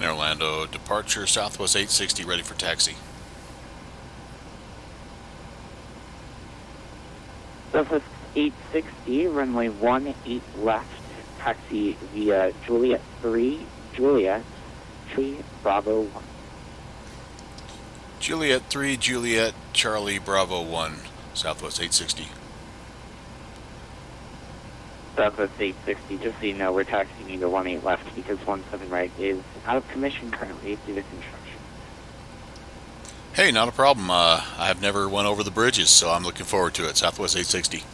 Orlando, departure Southwest 860, ready for taxi. Southwest 860, runway 18 left, taxi via Juliet 3, Juliet, Charlie, Bravo 1. Juliet 3, Juliet, Charlie, Bravo 1, Southwest 860. Southwest 860, just so you know, we're taxiing into 18 left because 17 right is out of commission currently due to construction. Hey, not a problem. I have never went over the bridges, so I'm looking forward to it. Southwest 860.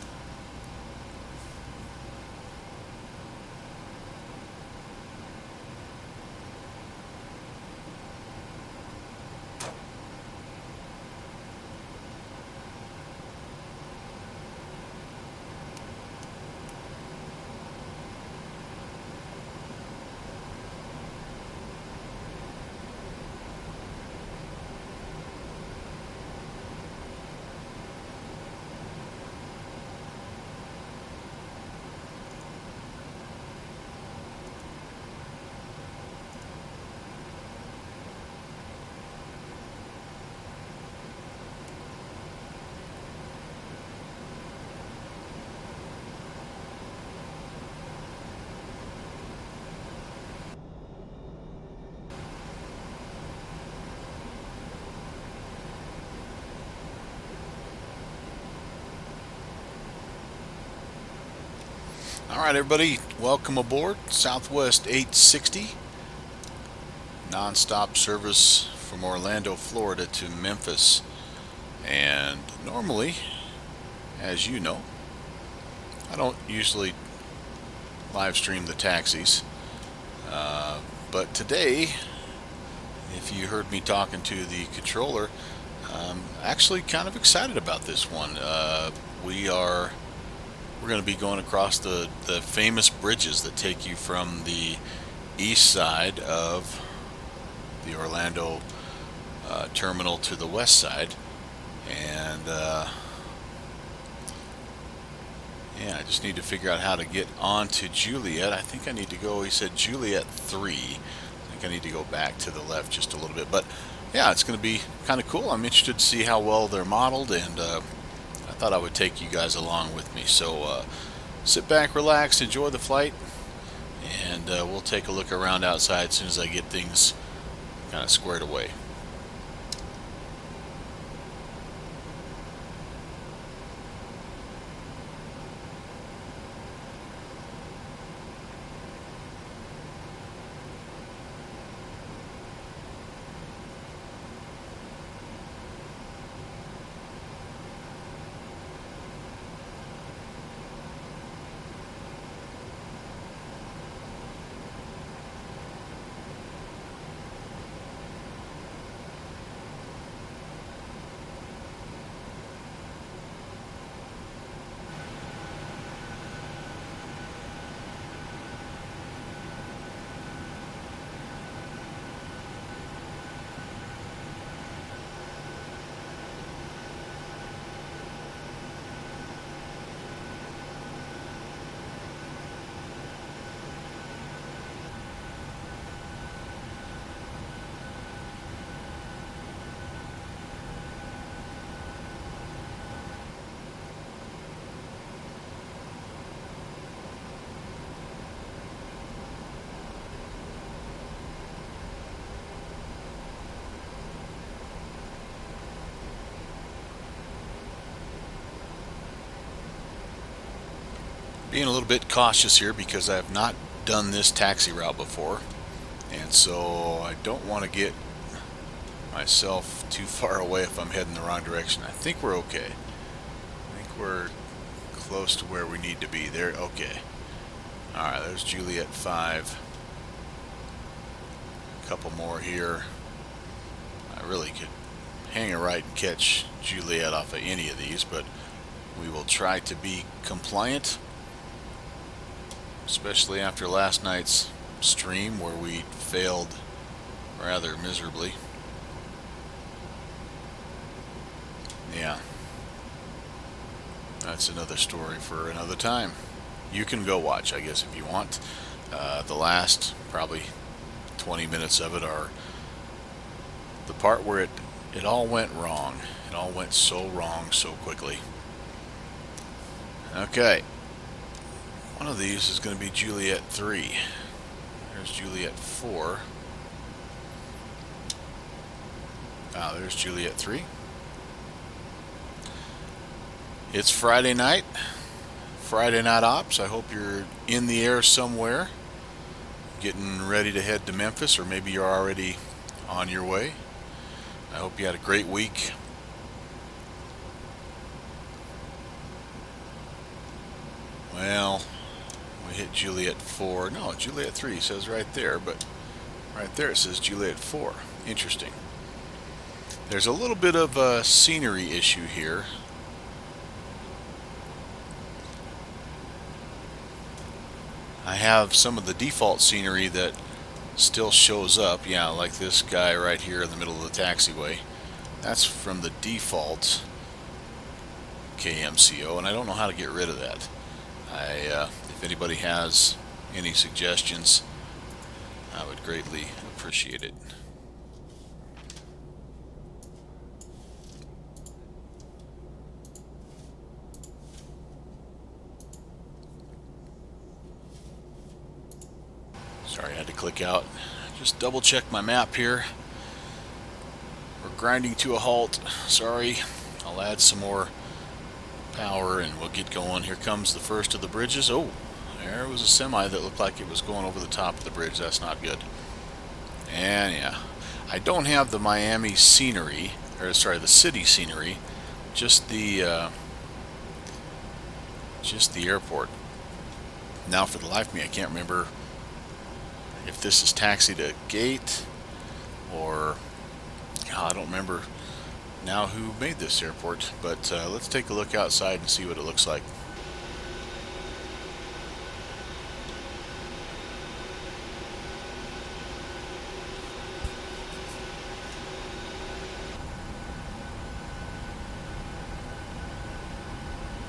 Alright everybody, welcome aboard Southwest 860, non-stop service from Orlando, Florida to Memphis. And normally, as you know, I don't usually live stream the taxis, but today, if you heard me talking to the controller, I'm actually kind of excited about this one. We're going to be going across the famous bridges that take you from the east side of the Orlando terminal to the west side. And yeah, I just need to figure out how to get onto Juliet. I think I need to go, he said Juliet 3. I think I need to go back to the left just a little bit. But yeah, it's going to be kind of cool. I'm interested to see how well they're modeled, and I thought I would take you guys along with me. So sit back, relax, enjoy the flight, and we'll take a look around outside as soon as I get things kind of squared away. Being a little bit cautious here because I have not done this taxi route before, and so I don't want to get myself too far away if I'm heading the wrong direction. I think we're okay. I think we're close to where we need to be there. Okay. Alright, there's Juliet 5. A couple more here. I really could hang a right and catch Juliet off of any of these, but we will try to be compliant, especially after last night's stream where we failed rather miserably. Yeah, that's another story for another time. You can go watch, I guess, if you want. The last probably 20 minutes of it are the part where it all went wrong. It all went so wrong so quickly. Okay, one of these is going to be Juliet 3. There's Juliet 4. Ah, there's Juliet 3. It's Friday night. Friday night ops. I hope you're in the air somewhere, getting ready to head to Memphis, or maybe you're already on your way. I hope you had a great week. Well, we hit Juliet 4. No, Juliet 3 says right there, but right there it says Juliet 4. Interesting. There's a little bit of a scenery issue here. I have some of the default scenery that still shows up. Yeah, like this guy right here in the middle of the taxiway. That's from the default KMCO, and I don't know how to get rid of that. If anybody has any suggestions, I would greatly appreciate it. Sorry, I had to click out. Just double check my map here. We're grinding to a halt. Sorry. I'll add some more power and we'll get going. Here comes the first of the bridges. Oh, there was a semi that looked like it was going over the top of the bridge. That's not good. And yeah, I don't have the Miami scenery, or sorry, the city scenery, just the airport. Now, for the life of me, I can't remember if this is taxi to gate or I don't remember now who made this airport, but let's take a look outside and see what it looks like.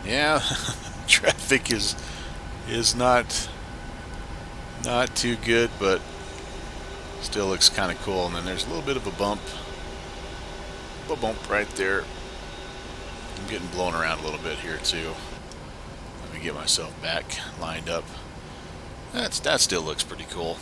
Yeah, traffic is not too good, but still looks kind of cool. And then there's a little bit of a bump right there. I'm getting blown around a little bit here too. Let me get myself back lined up. That still looks pretty cool.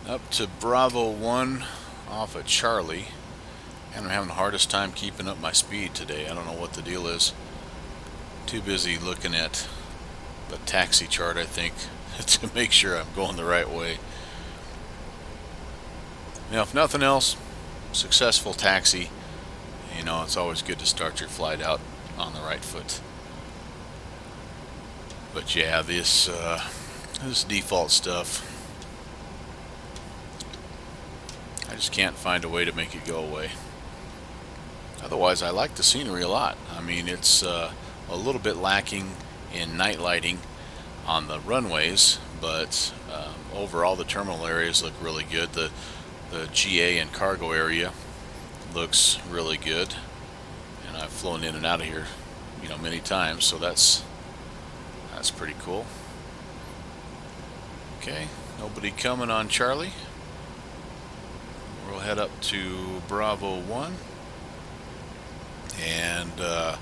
Up to Bravo 1 off of Charlie, and I'm having the hardest time keeping up my speed today. I don't know what the deal is. Too busy looking at the taxi chart, I think, to make sure I'm going the right way. Now, if nothing else, successful taxi. You know, it's always good to start your flight out on the right foot. But yeah, this default stuff, I just can't find a way to make it go away. Otherwise, I like the scenery a lot. I mean, it's a little bit lacking in night lighting on the runways, but overall the terminal areas look really good. The GA and cargo area looks really good, and I've flown in and out of here, you know, many times, so that's pretty cool. Okay, nobody coming on Charlie. We'll head up to Bravo 1 and we'll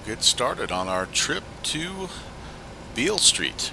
get started on our trip to Beale Street.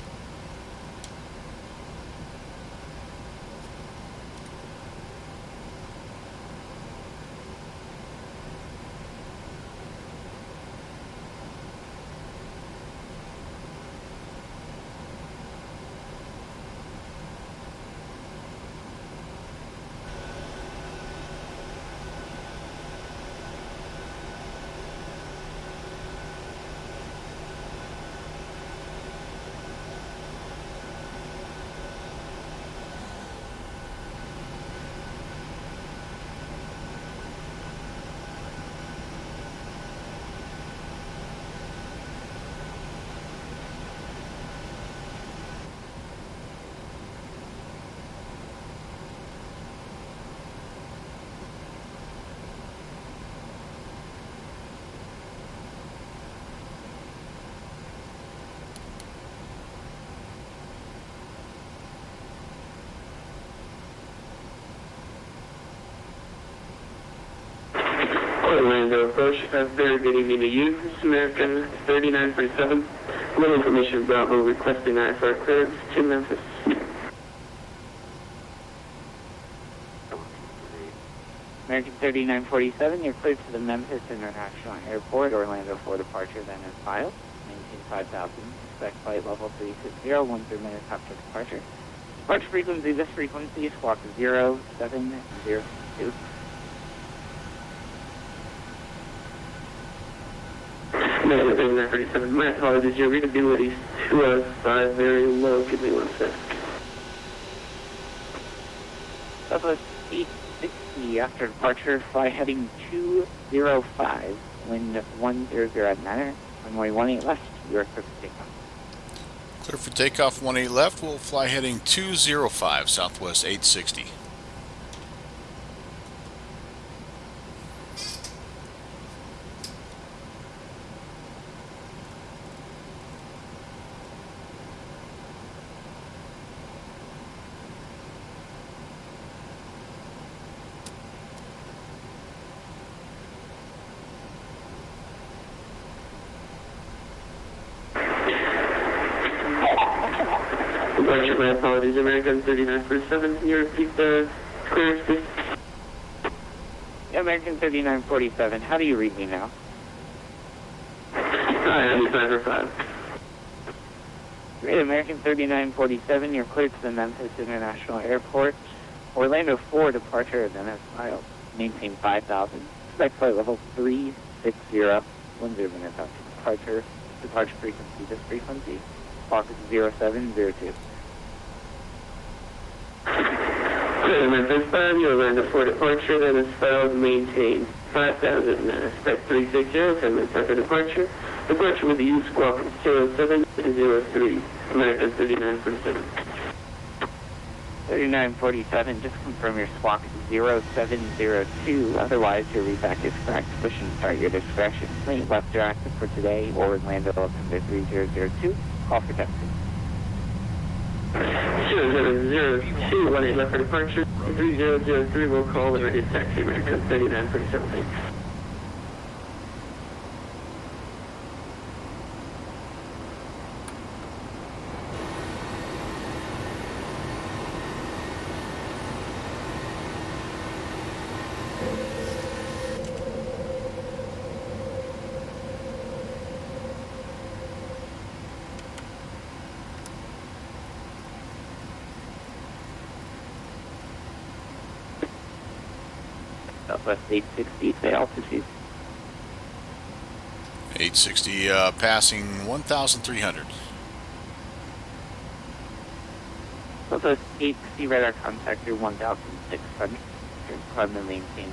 Orlando approach. Very good evening to you. This is American 3947. Little information Bravo requesting IFR clearance to Memphis. American 3947, you're cleared to the Memphis International Airport, Orlando for departure, then as filed. Maintain 5,000. Expect flight level 360, 13 minutes after departure. Departure frequency, this frequency, squawk 0702. American 3947, my apologies, your readability is 2 out of 5, very low. Give me 1 sec. Southwest 860 after departure, fly heading 205, wind 100 at 9er, runway 18 left, you're clear for takeoff. Clear for takeoff, 18 left. We'll fly heading 205, Southwest 860. Departure, my apologies, American 3947, can you repeat the clearance, please? Yeah, American 3947, how do you read me now? I have you 5 or 5. Great, American 3947, you're cleared to the Memphis International Airport, Orlando 4 departure, then as filed. Maintain 5,000. Expect flight level 360, 10 minutes after departure. Departure frequency, this frequency, squawk 0702. Memphis 5, you Orlando 4 departure, then as filed, maintain 5,000, expect 360, 10 minutes after departure. Departure with the U squawk 0703, American 3947. 3947, just confirm your squawk 0702, otherwise your reback is correct. Push and start your discretion. Lane left are active for today, Orlando under 3002, call for taxi. 0702, 18 left for departure, 3003 will call and ready to taxi, American 3947, thanks. Southwest 860, say altitude. 860 passing 1,300. Southwest 860, radar contact through 1,600. Climb and maintain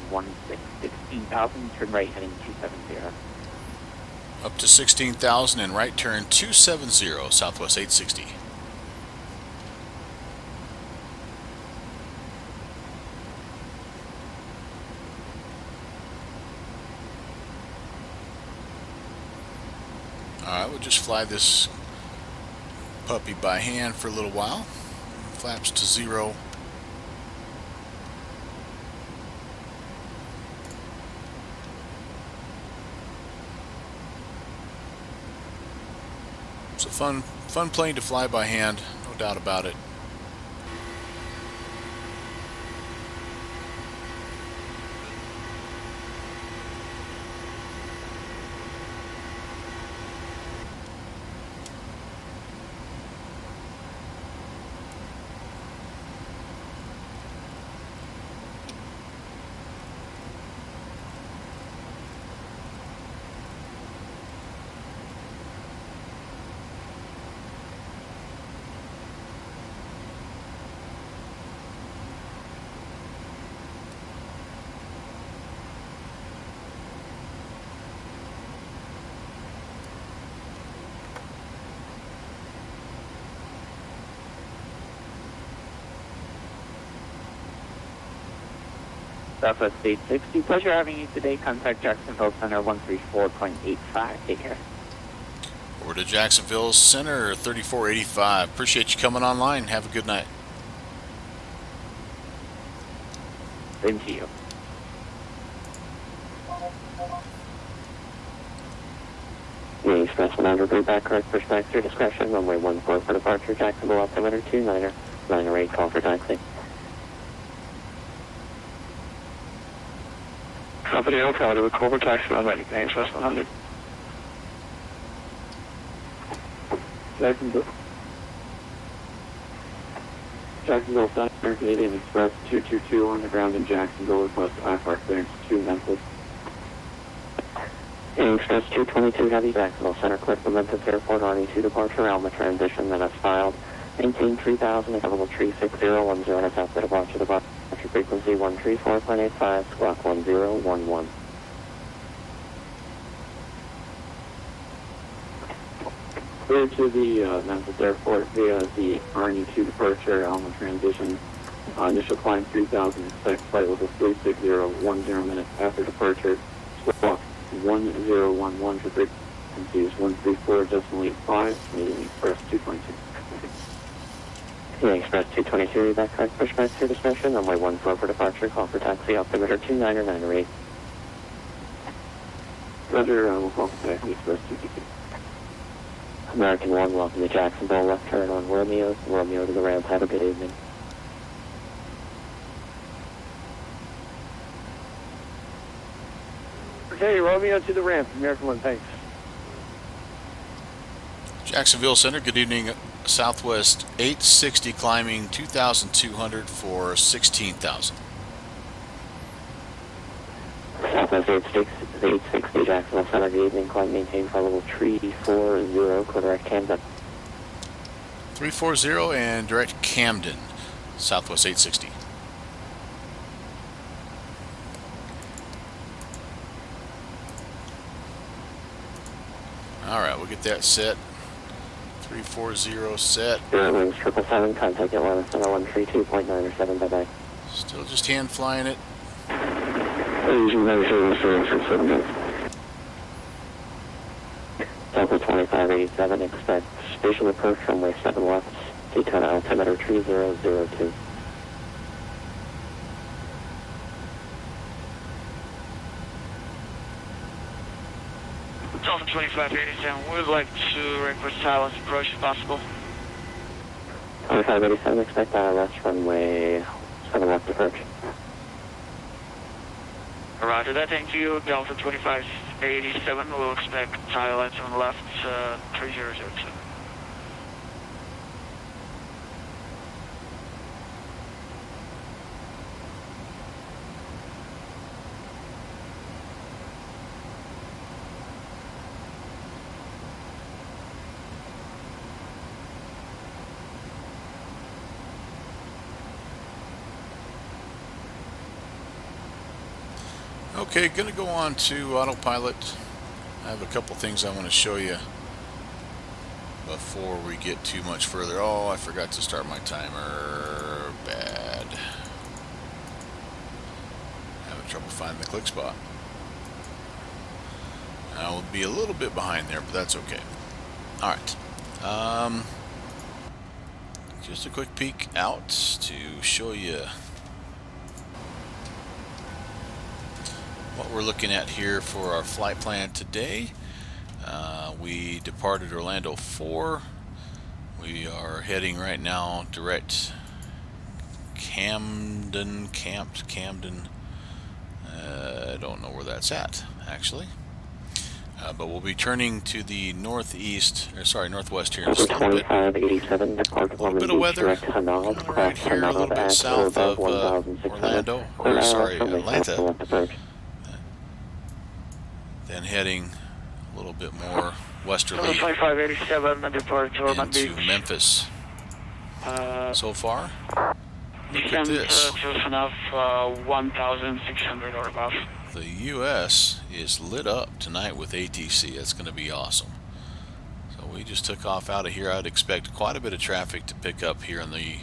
16,000, turn right heading 270. Up to 16,000 and right turn 270, Southwest 860. Alright, we'll just fly this puppy by hand for a little while. Flaps to 0. It's a fun plane to fly by hand, no doubt about it. Southwest 860, pleasure having you today. Contact Jacksonville Center 134.85. Take care. Over to Jacksonville Center 3485. Appreciate you coming online. Have a good night. Same to you. The Express 100 group back correct for specs through discretion, runway 14 for departure, Jacksonville, altimeter 29er, liner 8, call for taxi. Company Autopilot with call for taxi on ready. Express 100. Jacksonville Center, Canadian Express 222 on the ground in Jacksonville, request IFR clearance to Memphis. Express 222 Heavy, Jacksonville Center, clear for Memphis Airport, RE2 departure, Alma transition, then as filed. Maintain 3000, available tree 6010, has after departure frequency 134.85, squawk 1011. Clear to the Memphis Airport via the RE2 departure, Alma transition. Initial climb 3000, expect flight level 36010 minutes after departure, squawk 1011 for frequencies 134.85, Canadian Express 222. Canadian Express 222, back correct push back to discretion, runway 14 for departure, call for taxi, altimeter 29er 98. Roger, we'll call for taxi, Express 222. American 1, welcome to Jacksonville, left turn on Romeo to the ramp, have a good evening. Okay, Romeo to the ramp, American 1, thanks. Jacksonville Center, good evening. Southwest 860 climbing 2,200 for 16,000. Southwest 860 Jacksonville Center, good evening, climb maintain for level 340, correct Camden. 340 and direct Camden, Southwest 860. Alright, we'll get that set. 340 set. Airlines 777, contact Atlanta Center 132.97, bye-bye. Still just hand flying it. Delta 2587, expect station approach runway 7 left, Daytona altimeter 3002. Delta 2587, would like to request silence approach if possible. 2587, expect ILS runway 7 left approach. Roger that, thank you. Delta 2587, we'll expect silence on left 3002. Okay, going to go on to Autopilot. I have a couple things I want to show you before we get too much further. Oh, I forgot to start my timer. Bad. Having trouble finding the click spot. I will be a little bit behind there, but that's okay. Alright. Just a quick peek out to show you what we're looking at here for our flight plan today. We departed Orlando 4. We are heading right now direct Camden. I don't know where that's at actually, but we'll be turning to the northwest here in just a little bit. A little bit of weather kind of right here, a little bit south of Orlando, or sorry, Atlanta. Then heading a little bit more westerly 2587, departure into Memphis. So far, look at this. Close enough, 1,600 or above. The U.S. is lit up tonight with ATC. That's going to be awesome. So we just took off out of here. I'd expect quite a bit of traffic to pick up here in the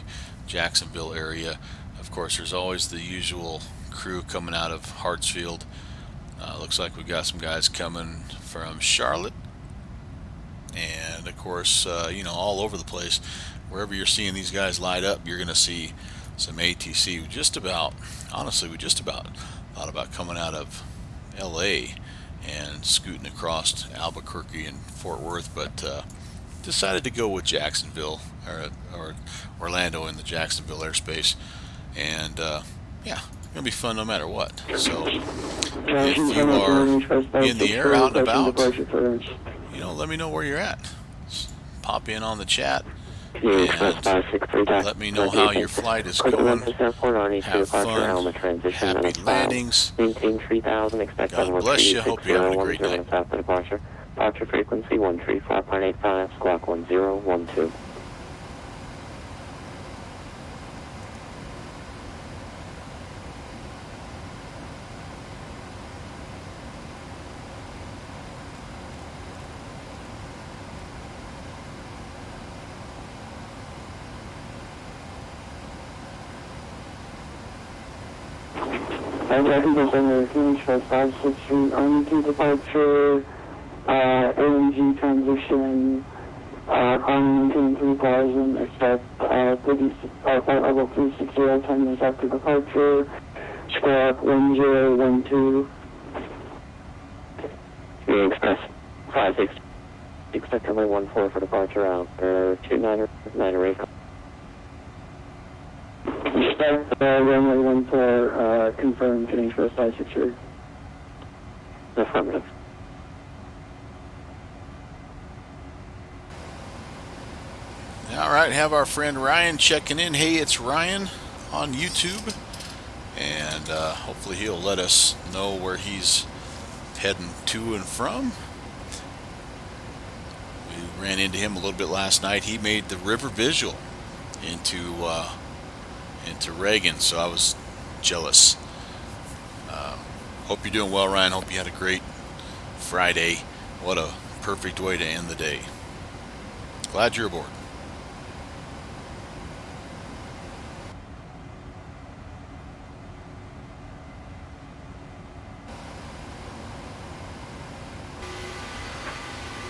Jacksonville area. Of course, there's always the usual crew coming out of Hartsfield. Looks like we've got some guys coming from Charlotte, and of course, you know, all over the place. Wherever you're seeing these guys light up, you're going to see some ATC. Honestly, we just about thought about coming out of LA and scooting across Albuquerque and Fort Worth, but decided to go with Jacksonville or Orlando in the Jacksonville airspace, and yeah, gonna be fun no matter what. So if you are in the air out and about, let me know where you're at. Just pop in on the chat and let me know how your flight is going. Have fun. Happy landings. God bless you. Hope you're having a great night. Departure frequency 134.85, squawk 1012. Finish for 563 Arlington departure, AMG transition, Arlington 3000, expect flight level 360, 10 minutes after departure, squawk 1012. Express 56, expect runway 14 for departure out, 29 rate. Expect runway 14, confirmed, finish for 563. Affirmative. All right, have our friend Ryan checking in. Hey, it's Ryan on YouTube, and hopefully he'll let us know where he's heading to and from. We ran into him a little bit last night. He made the river visual into Reagan, so I was jealous. Hope you're doing well, Ryan. Hope you had a great Friday. What a perfect way to end the day. Glad you're aboard.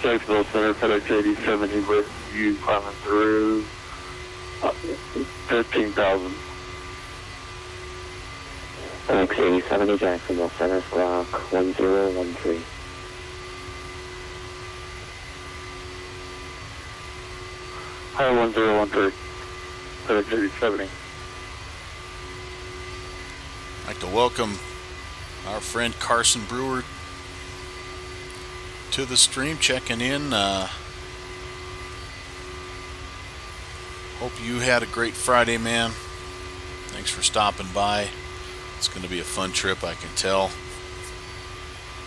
Jacksonville Center, FedEx 8070 with you climbing through 15,000. FedEx 8070 Jacksonville Center, squawk 1013. Hi, 1013. FedEx 8070. I'd like to welcome our friend Carson Brewer to the stream, checking in. Hope you had a great Friday, man. Thanks for stopping by. It's going to be a fun trip, I can tell.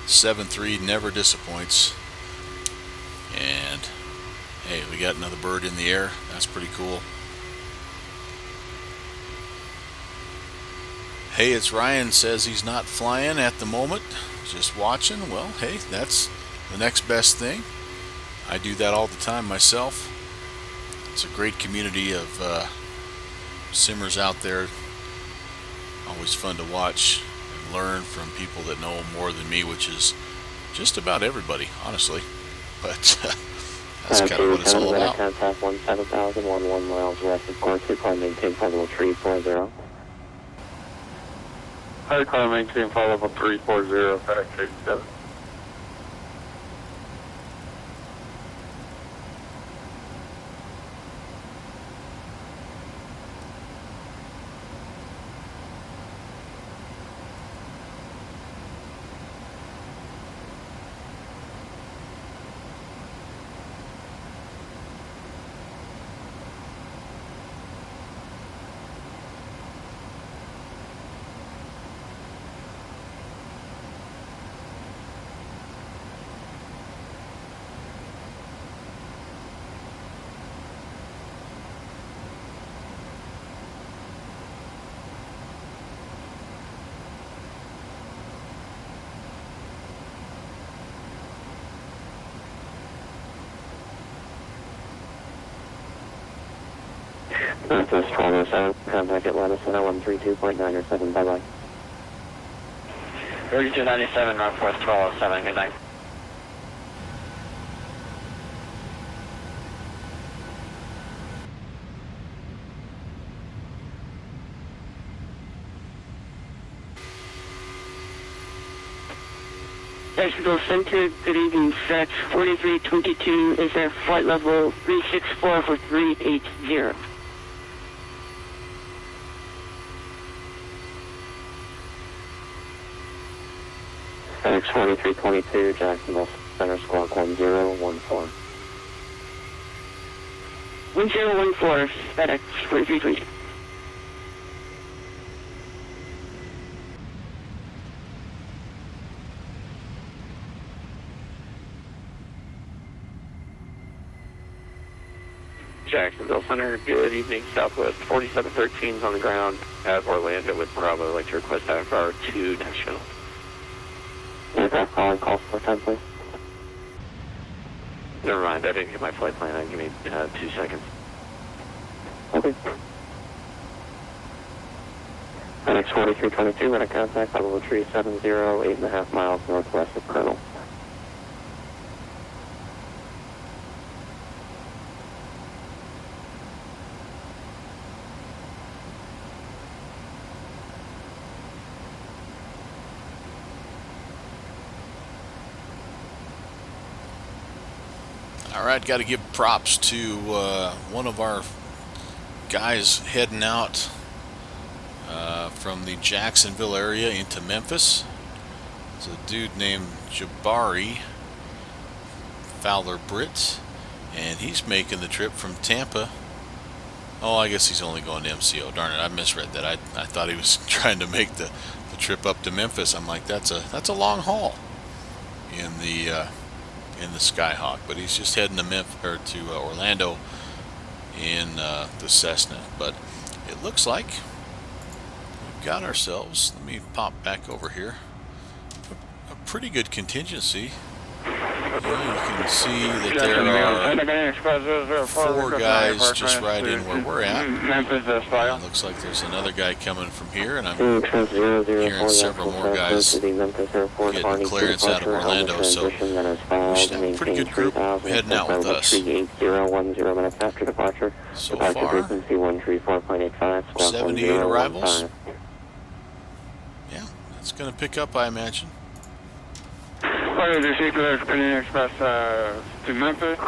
7-3 never disappoints. And hey, we got another bird in the air. That's pretty cool. Hey, it's Ryan, says he's not flying at the moment, just watching. Well, hey, that's the next best thing. I do that all the time myself. It's a great community of simmers out there. Always fun to watch and learn from people that know more than me, which is just about everybody, honestly. But that's kind of what it's all about. Contact 17,011 miles west of course, climb maintain flight level 340. Hi, climb maintain flight level 340, FedEx 87. Northwest 1207, contact Atlanta Center 132.907, bye-bye. 3297, Northwest 1207, good night. Jacksonville Center, good evening, set 4322 is at flight level 364 for 380. FedEx 4322, Jacksonville Center, squawk 1014. 1014, FedEx 4322. Jacksonville Center, good evening, Southwest 4713 is on the ground at Orlando with Bravo. I'd like to request IFR to Nashville. Aircraft calling, call for 10, please. Never mind, I didn't get my flight plan. Give me 2 seconds. Okay. FedEx 4322, we're going to contact level 370, 8.5 miles northwest of Colonel. All right, got to give props to one of our guys heading out from the Jacksonville area into Memphis. It's a dude named Jabari Fowler Britt, and he's making the trip from Tampa. Oh, I guess he's only going to MCO. Darn it, I misread that. I thought he was trying to make the trip up to Memphis. I'm like, that's a long haul in the Skyhawk, but he's just heading to Memphis or to Orlando in the Cessna. But it looks like we've got ourselves, let me pop back over here, a pretty good contingency. You can see that there are 4 guys just right in where we're at. It looks like there's another guy coming from here, and I'm hearing several more guys getting clearance out of Orlando, so we should have a pretty good group heading out with us. So far, 78 arrivals. Yeah, that's going to pick up, I imagine. This is Canadian Express to Memphis.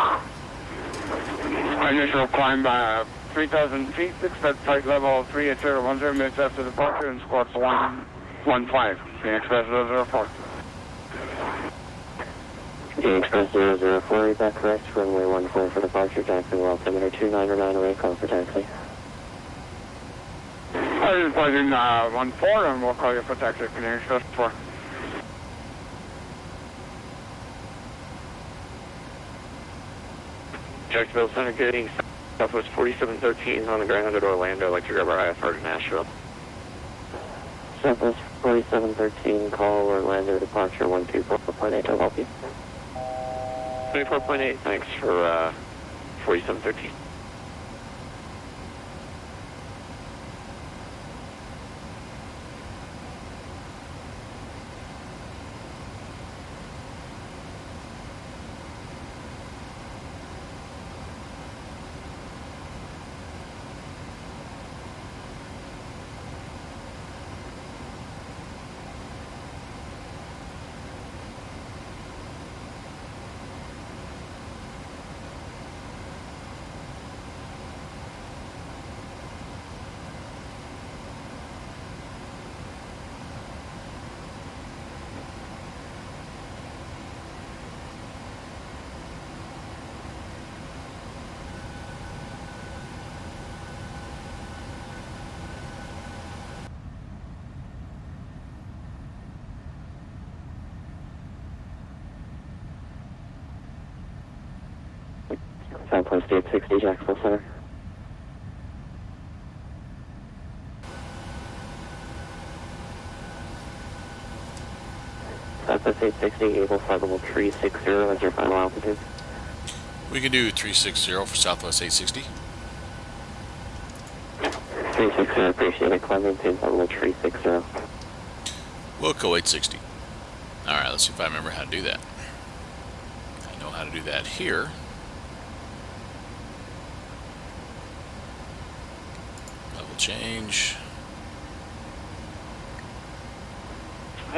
Initial climb by 3,000 feet, expect flight level 38010, minutes after departure, and squawk 115. Canadian Express 004. Canadian Express 004, is that correct? Runway 14 for departure, Jacksonville, altimeter 2909 away, call for taxi. I just plug in 14 and we'll call you for taxi, Canadian Express 4. Jacksonville Center, good evening, Southwest 4713 is on the ground at Orlando. I'd like to grab our IFR to Nashville. Southwest 4713, call Orlando, departure 124.8, I'll help you. 24.8, thanks for 4713. Southwest 860, Jacksonville Center. Southwest 860, able flight level 360 as your final altitude. We can do 360 for Southwest 860. 360, appreciate it. Climb maintain flight level 360. We'll go 860. Alright, let's see if I remember how to do that. I know how to do that here. Level change.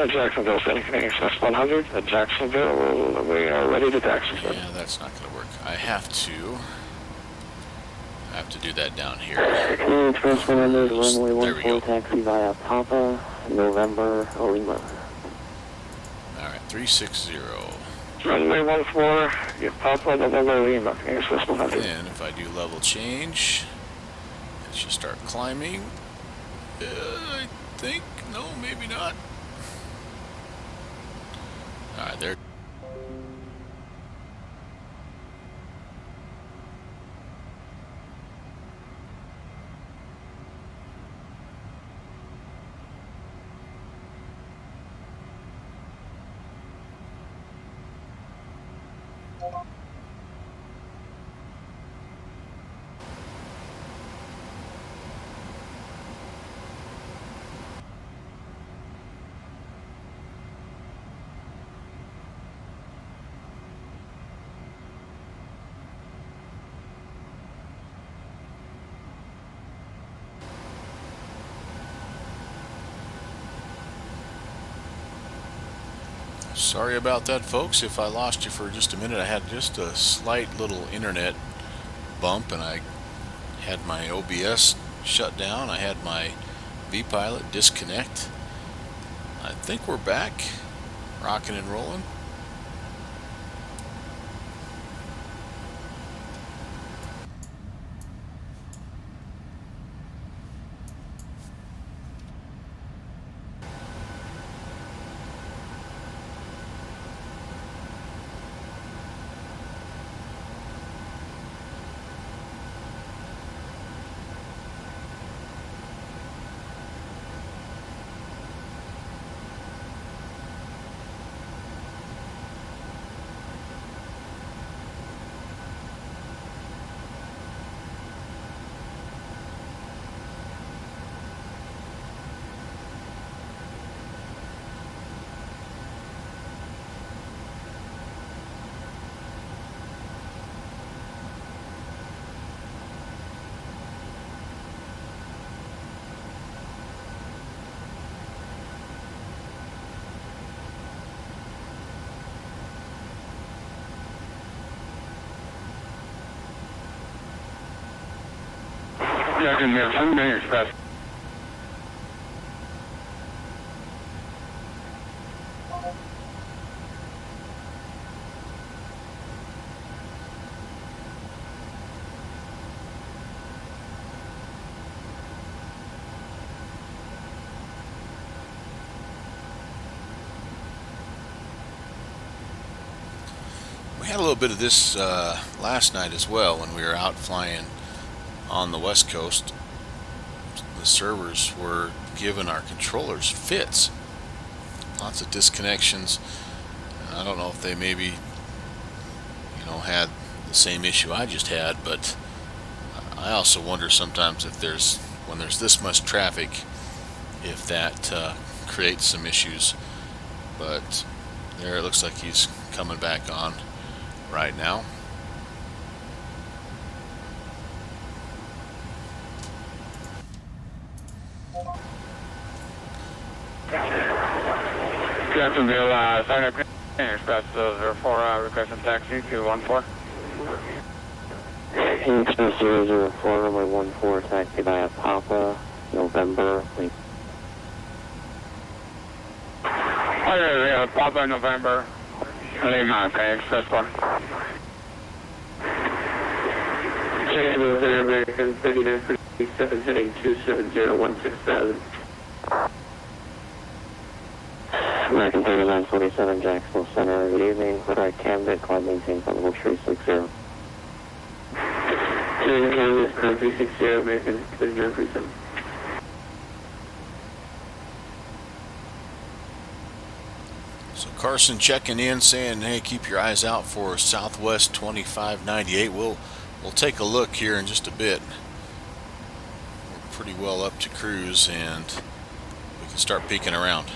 Jacksonville, City, Express 100. At Jacksonville, we are ready to taxi. Yeah, that's not going to work. I have to do that down here. Express 100, runway There we go. 14, taxi via Papa, November, Lima. All right, 360. Runway 14, get Papa, November, Lima, Express 100. Then if I do level change, it should start climbing. I think, no, maybe not. All right, there. Sorry about that, folks. If I lost you for just a minute, I had just a slight little internet bump and I had my OBS shut down. I had my V-Pilot disconnect. I think we're back, rocking and rolling. Jacksonville, Sunday Express. We had a little bit of this last night as well when we were out flying on the West Coast. The servers were giving our controllers fits. Lots of disconnections. I don't know if they maybe, had the same issue I just had, but I also wonder sometimes if when there's this much traffic, if that creates some issues. But there, it looks like he's coming back on right now. Jacksonville, sign up Express 04, requesting taxi to 14. Express 004, runway 14, taxi via Papa, November, Lima. Okay, Papa, November, Lima, okay, Express 1. Jacksonville, Center American, 3947, heading 27016,000. American 3947, Jacksonville Center, good evening. Right Camden, climb maintain level 360. Canada, 360, American 3947. So Carson checking in, saying, "Hey, keep your eyes out for Southwest 2598." We'll take a look here in just a bit. We're pretty well up to cruise, and we can start peeking around.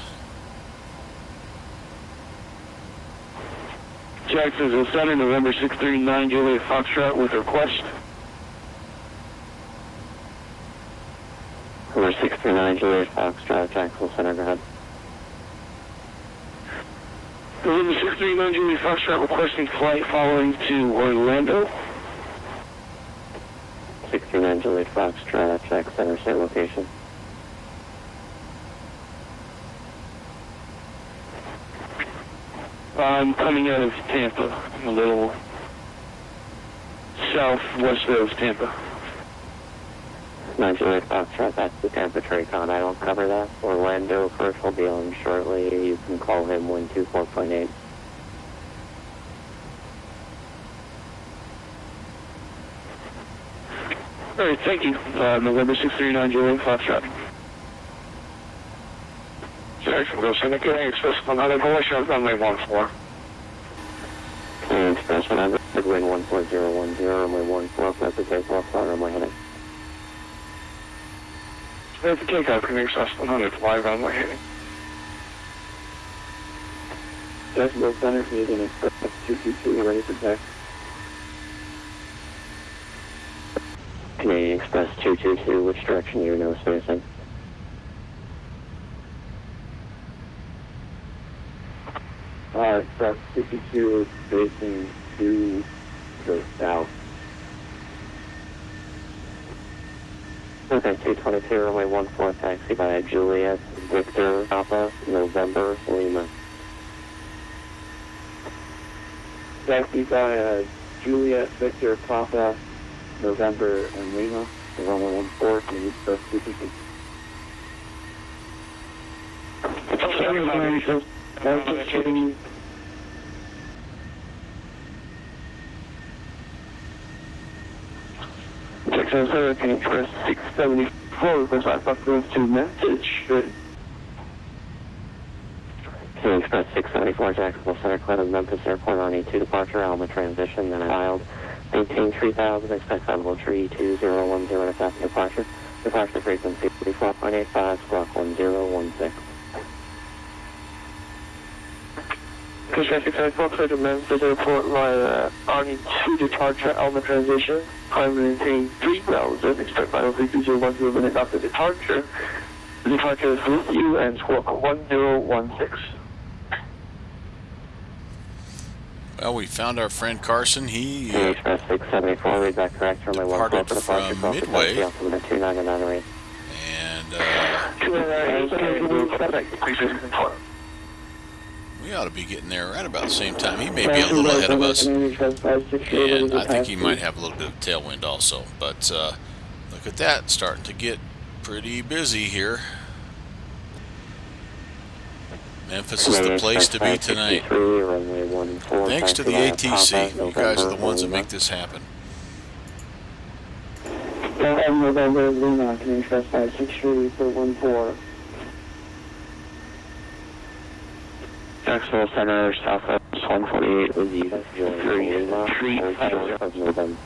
Jacksonville Center, November 639, Juliet Foxtrot with request. Number 639, Juliet Foxtrot, Jacksonville Center, go ahead. November 639 Julie Foxtrot requesting flight following to Orlando. 639 Juliet Foxtrot, check center state location. I'm coming out of Tampa, a little southwest of Tampa. 9 Juliet Foxtrot, that's the Tampa Tracon. I don't cover that. Orlando first will be on shortly. You can call him 124.8. All right, thank you. November 639 Juliet Foxtrot. Jacksonville, Seneca, Express 100, Horseshoe, runway 14. Express 100, wind 14010, runway 14, clear for takeoff, runway heading. Clear for takeoff, can Express 100, fly runway heading. Jacksonville Center, Canadian Express 222, ready for taxi. Canadian Express 222, which direction you know facing? Express 222 is facing to the south. Okay, 222, runway 14, taxi by Juliet, Victor, Alpha, November, Lima. Taxi by Juliet, Victor, Papa, November, and Lima. The runway 14, and Express 222. Texas Hurricane Express 674, request flight following to Memphis. Canadian Express 674, Jacksonville Center, cleared of Memphis Airport on E2 departure, Alma transition, then filed. Maintain 3000, expect level 3010 at fast departure. Departure frequency 34.85, squawk 1016. Express 674, cleared to Memphis Airport via RE2 departure, Alma transition. Climb maintain 3000, expect final frequency 10 minutes after departure. The departure is with you and squawk 1016. Well, we found our friend Carson. He Express 674, read back correct, runway 14 departed for departure, from Midway. altimeter 2998. And we ought to be getting there right about the same time. He may be a little ahead of us, and I think he might have a little bit of tailwind also. But look at that, starting to get pretty busy here. Memphis is the place to be tonight. Thanks to the ATC. You guys are the ones that make this happen. November, Lima, can Express 563 for 14. Jacksonville Center, Southwest 148 with you. Lima, of November.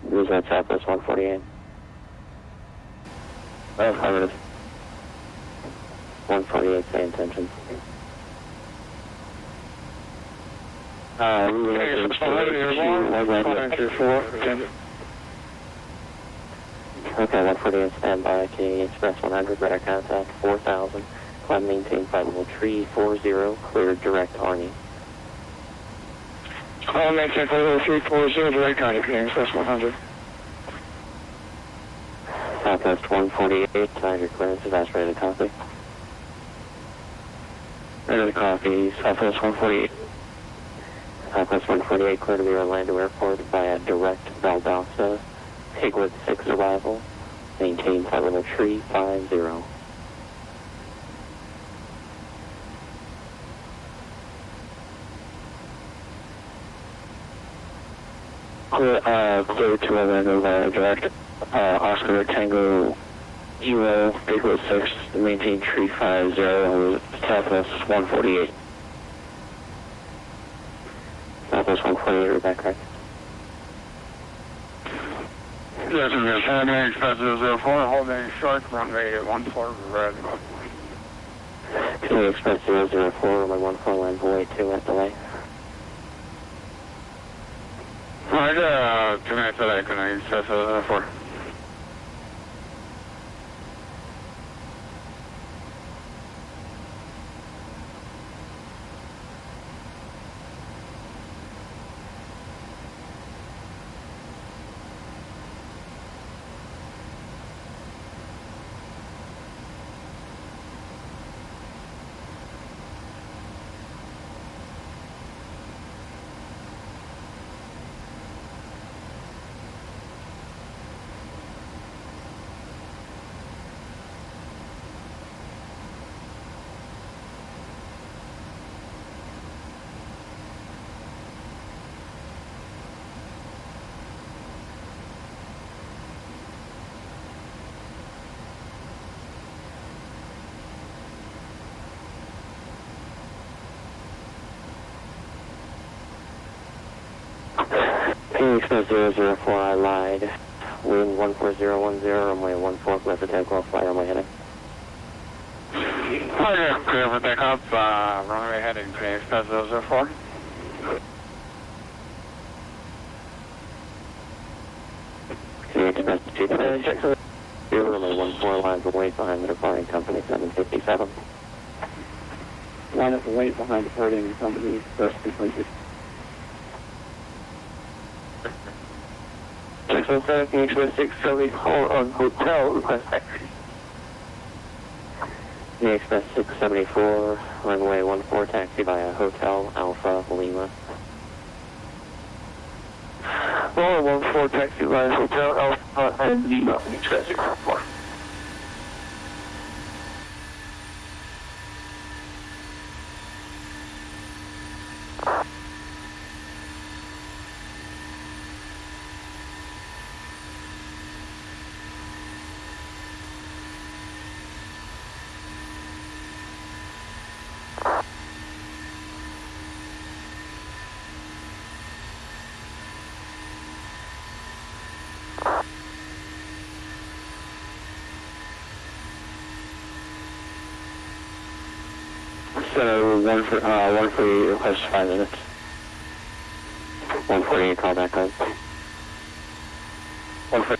Was that Southwest 148? Affirmative. 148, pay attention. Okay, 148, standby, Canadian Express 100, radar contact 4000, climb maintain flight level 340, cleared direct Arnie. Climb maintain flight level 340, direct Arnie, Canadian Express 100. Southwest 148, tonight your clearance is that's ready to copy. Ready to copy, Southwest 148. Southwest 148, clear to the Orlando Airport via direct Valdosta. Pigwood 6 arrival. Maintain flight level 350. Clear to Orlando via direct Oscar Tango Euro, Pigwood 6, maintain 350, Southwest 148. Southwest 148, read that correct? Jacksonville, Canadian Express 004, holding short, runway 14, red. Canadian Express 004, runway 14, land boy 2 at delay. Alright, 2 minutes delay, can I access 4? Express 004, I lied. Wind 14010, runway 14, left attack, off flight, runway heading. Okay, clear for takeoff, runway heading, Phoenix Express 004. Phoenix Express 226, runway 14, lines of weight behind the departing company 757. Line up of weight behind departing company, first completed. 617, Phoenix Express 670, hold on hotel, request taxi. Phoenix Express 674, runway 14, taxi via Hotel Alpha Lima. Runway 14, taxi via Hotel Alpha Lima, Phoenix Express 674. So, 148, request 5 minutes. 148, call back up. 148.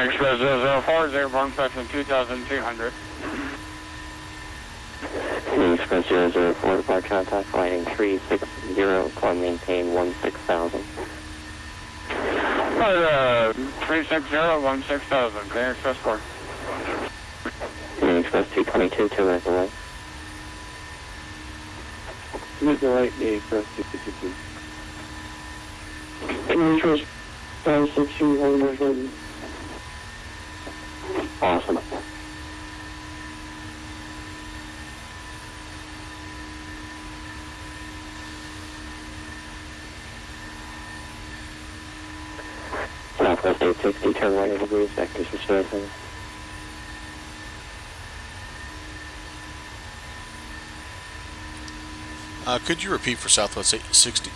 Express 004, 01 section 2300. Express 004, departure contact, flighting 360, climb maintain 16,000. 360, 16,000, clear Express 4. Express 222, 2 minutes away. 2 minutes away, Express 222. Express 562, awesome. Southwest 860, turn right 80 degrees, vectors for spacing. Could you repeat for Southwest 860?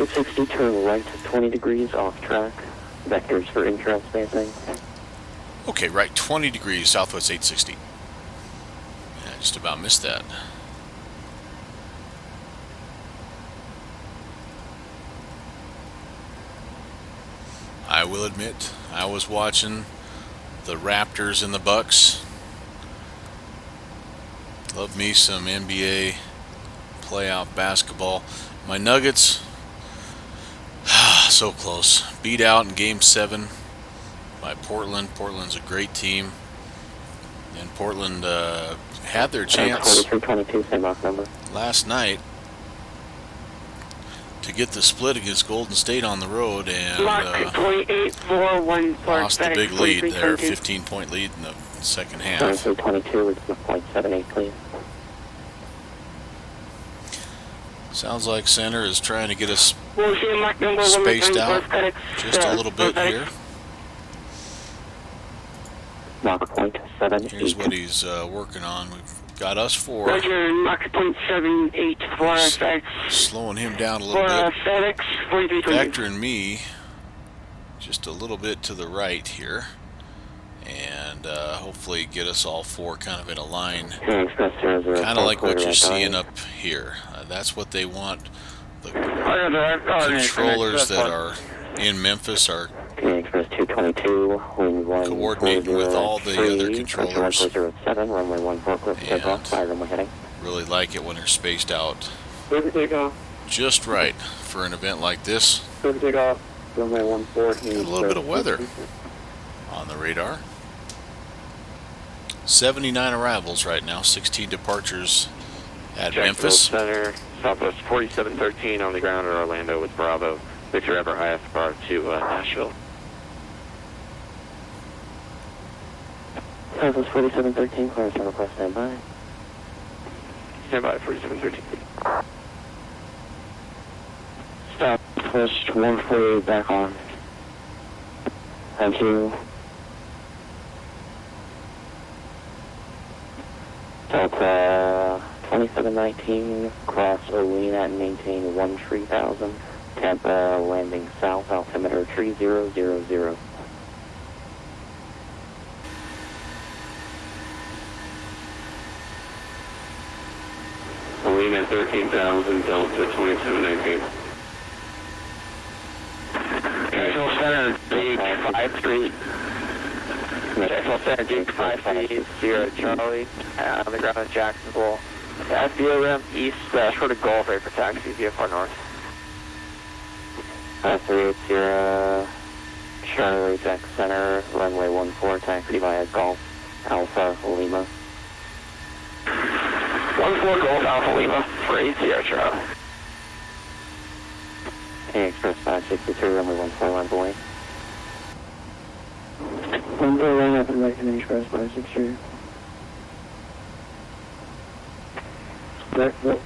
860, turn right 20 degrees, off track, vectors for intranet spacing. Okay, right, 20 degrees, Southwest 860. Yeah, I just about missed that. I will admit, I was watching the Raptors and the Bucks. Love me some NBA playoff basketball. My Nuggets, so close. Beat out in Game 7 by Portland. Portland's a great team. And Portland had their chance 2322, same off number. last night to get the split against Golden State on the road and lost the big lead there, 15-point lead in the second half. 2322 with 0.78, please. Sounds like center is trying to get us spaced out just a little bit here. Mach point 78. Here's what he's working on. We've got us 4. Roger, Mach point 78 for FX. Slowing him down a little bit. Factoring me just a little bit to the right here. And hopefully get us all 4 kind of in a line. Kind of like what you're seeing up here. That's what they want. The I got direct coordinates. controllers that are in Memphis are Express 222, wind 140, coordinating with all the other controllers. 1407, runway 14, clip takeoff, fire runway heading. really like it when they're spaced out Clear to take off. just right for an event like this. Clear to take off. Runway 14. Got a little bit of weather on the radar. 79 arrivals right now, 16 departures at Memphis. Center, Southwest 4713 on the ground at Orlando with Bravo. Victor Ever IFR to Nashville. Southwest 4713, clearance and request standby. Stand by 4713. Stop, push 148 back on. Thank you. Delta 2719, cross Olena and maintain 13,000. Tampa landing south, altimeter 3000. Olena 13,000, Delta 2719. Central Center, Duke 53. Central Center, Duke 530, Charlie, on the ground in Jacksonville. At Beale Rim, east, short of Gulf, ready for taxi, VFR north. 5380, Charlie, Jack Center, runway 14, taxi via Gulf, Alpha, Lima. 14 Gulf, Alpha, Lima, for ACR, Charlie. Express 563, runway 14, lines away. 141 up and right in Express 563.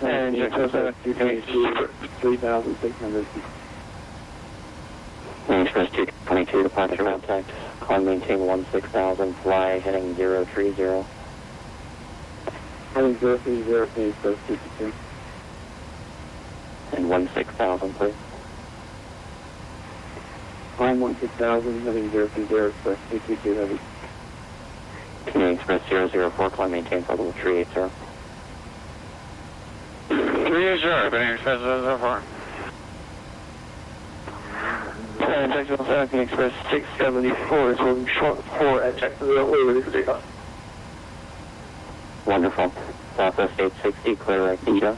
And Jacksonville 3,600. Express 222, departure contact. Climb maintain 16,000, fly heading 030. Heading 030, Express 222. And 16,000, please. Climb 16,000, heading 030, Express 222 heavy. Canadian Express 004, climb maintain for level 380. 380, Canadian Express 004. And Jacksonville Southern Express 674 is moving short 4 at Jacksonville, ready for takeoff. Wonderful. Southwest 860, clear right Beta.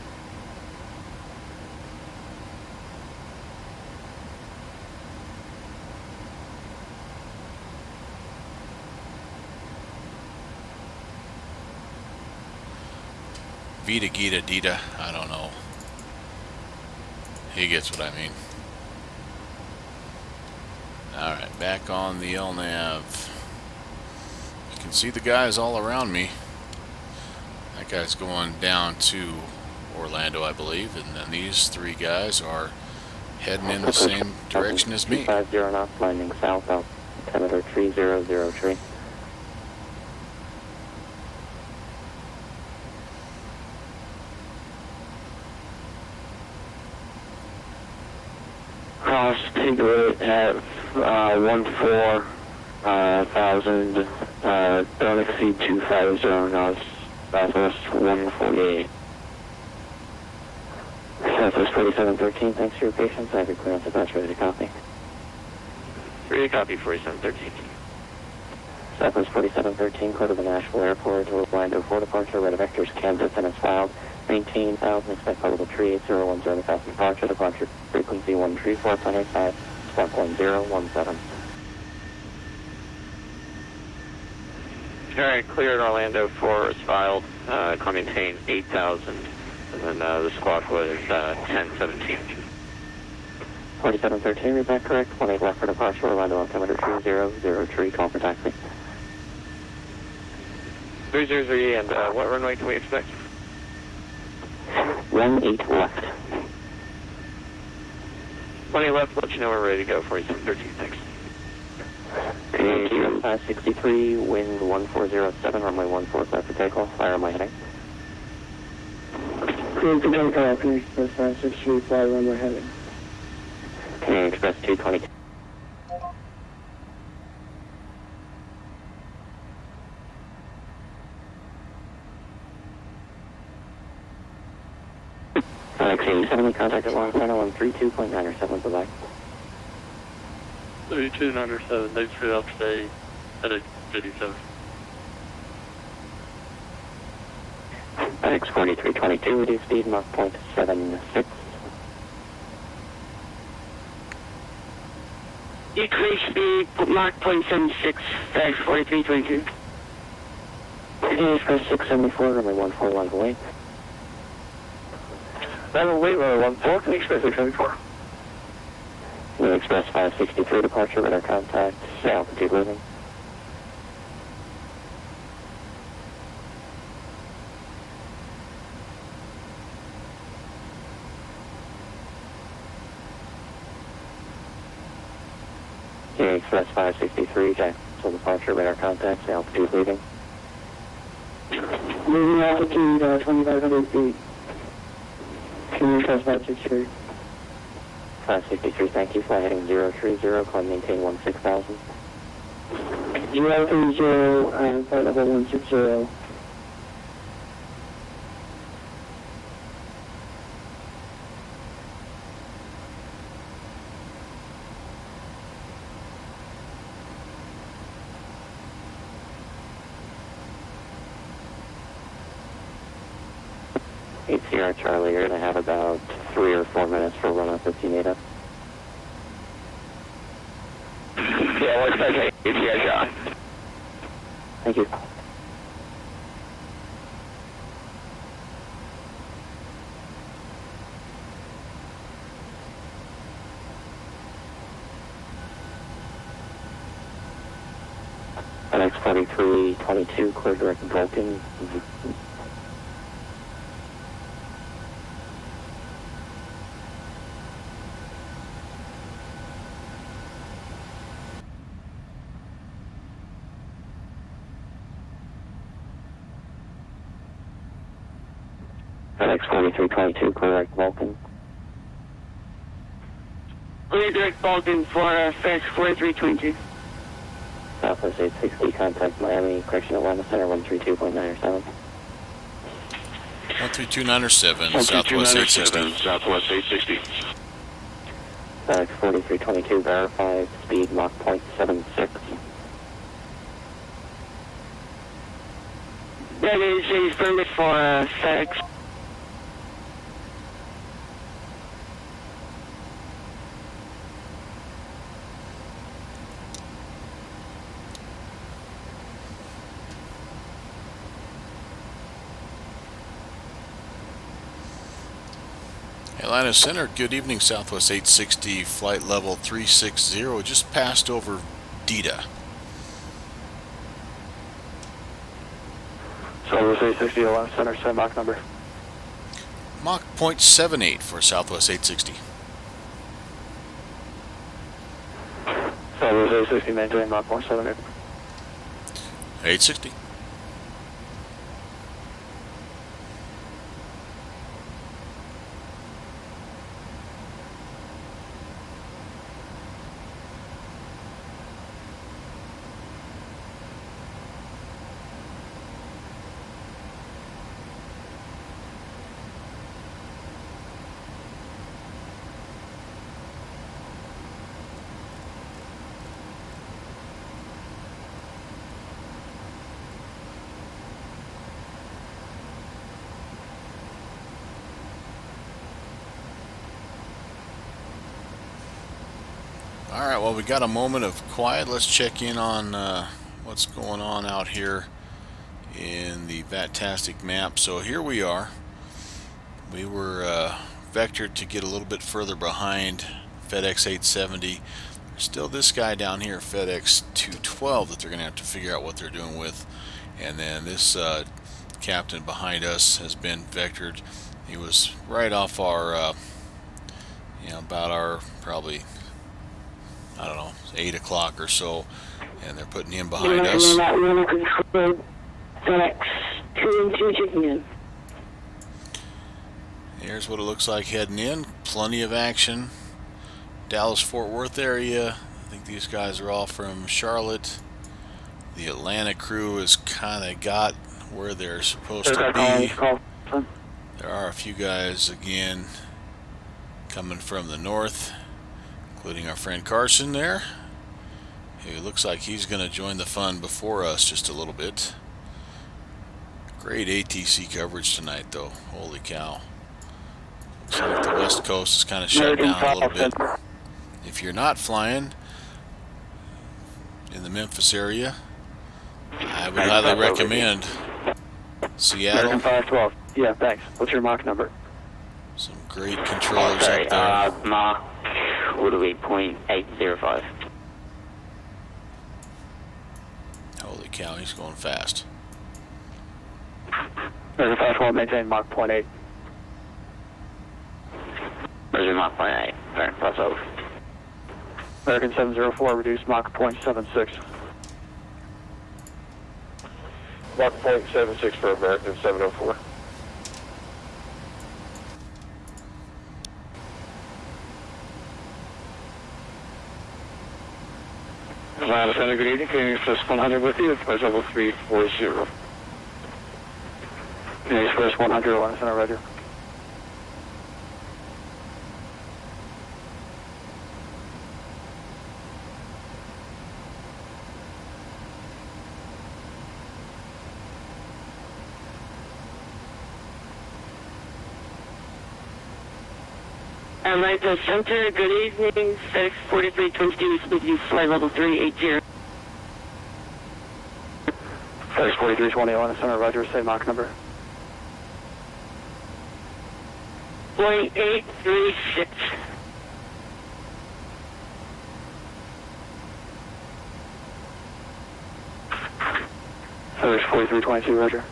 Vita, Gita, Dita, I don't know. He gets what I mean. Alright, back on the LNAV. You can see the guys all around me. That guy's going down to Orlando, I believe, and then these three guys are heading in the same direction as me. 50 knots, landing south, altimeter 3003. Cross Tiglet at 14,000, don't exceed 250 knots, Southwest 148. Southwest 4713, thanks for your patience. I have your clearance about ready to copy. Ready to copy 4713. Southwest 4713, clear to the Nashville Airport, Orlando 4 departure, red vectors, Kansas, and it's filed. Maintain 1,000, expect level 38010, fast departure, departure frequency 134.85, spark 1017. Alright, clear at Orlando 4 is filed. Climb maintain 8,000. And then the squawk was 1017. 4713, read back correct. 18 left for departure, Orlando altimeter 3003, call for taxi. 303, and what runway can we expect? 18 left. 20 left, let you know we're ready to go. 4713, thanks. Canadian 563, wind 1407, runway 14, clear for takeoff, fire on my heading. Clear to takeoff, Canadian Express 563, fly runway heading. Canadian Express 222. FedEx 8070, contacted launch center 132.907, bye-bye. 3297, thanks for the help today. FedEx 87. FedEx 4322, reduce speed, Mach 0.76. Decrease speed, Mach 0.76, FedEx 4322. Express 674, runway 14, level 8. Level 8, runway 14, Express 674. New Express 563, departure, radar contact, altitude leaving. New Express 563, Jacksonville departure, radar contact, altitude leaving. Moving altitude 2,500 feet. New Express 563. 563, thank you, fly heading 030, climb maintain 16,000. 030, flight level 160. Sierra Charlie, you're going to have about 3 or 4 minutes for run up 15 Yeah, what's that? ATS shot. Thank you. FedEx 4322, clear direct Vulcan. FedEx 4322, correct Vulcan. Direct Vulcan for FedEx 4322. Southwest 860, contact Miami Correctional Wellness Center 132.907. 13297, Southwest 860. Southwest 860. FedEx 4322, verified speed Mach 0.76. That is a permit for FedEx. Atlanta Center, good evening, Southwest 860, flight level 360, just passed over Dita. Southwest 860, Atlanta Center, send Mach number. Mach 0.78 for Southwest 860. Southwest 860, maintain Mach 0.78. 860. All right, well, we got a moment of quiet. Let's check in on what's going on out here in the Vatastic map. So here we are. We were vectored to get a little bit further behind FedEx 870. There's still this guy down here, FedEx 212, that they're going to have to figure out what they're doing with. And then this captain behind us has been vectored. He was right off our, about our probably, I don't know, 8 o'clock or so, and they're putting him behind us. Here's what it looks like heading in. Plenty of action. Dallas-Fort Worth area. I think these guys are all from Charlotte. The Atlanta crew has kind of got where they're supposed to be. There are a few guys again coming from the north, including our friend Carson there. It looks like he's going to join the fun before us just a little bit. Great ATC coverage tonight, though. Holy cow. Looks like the West Coast is kind of shut down a little bit. If you're not flying in the Memphis area, I would highly recommend Seattle. American 512. Yeah, thanks. What's your Mach number? Some great controllers up there. Mach, what do we, 0.805. Holy cow, he's going fast. American 512, maintain Mach 0.8. Where's Mach 0.8? Alright, plus over. American 704, reduce Mach 0.76. Mach 0.76 for American 704. Atlanta Center, good evening. Can you Express 100 with you? Express level 340. Express 100, Atlanta Center, Roger. Atlanta Center, good evening. FedEx 4322 is with you, flight level 380. FedEx 4320, Atlanta Center, Roger. Say Mach number. 0.836. FedEx 4322, Roger.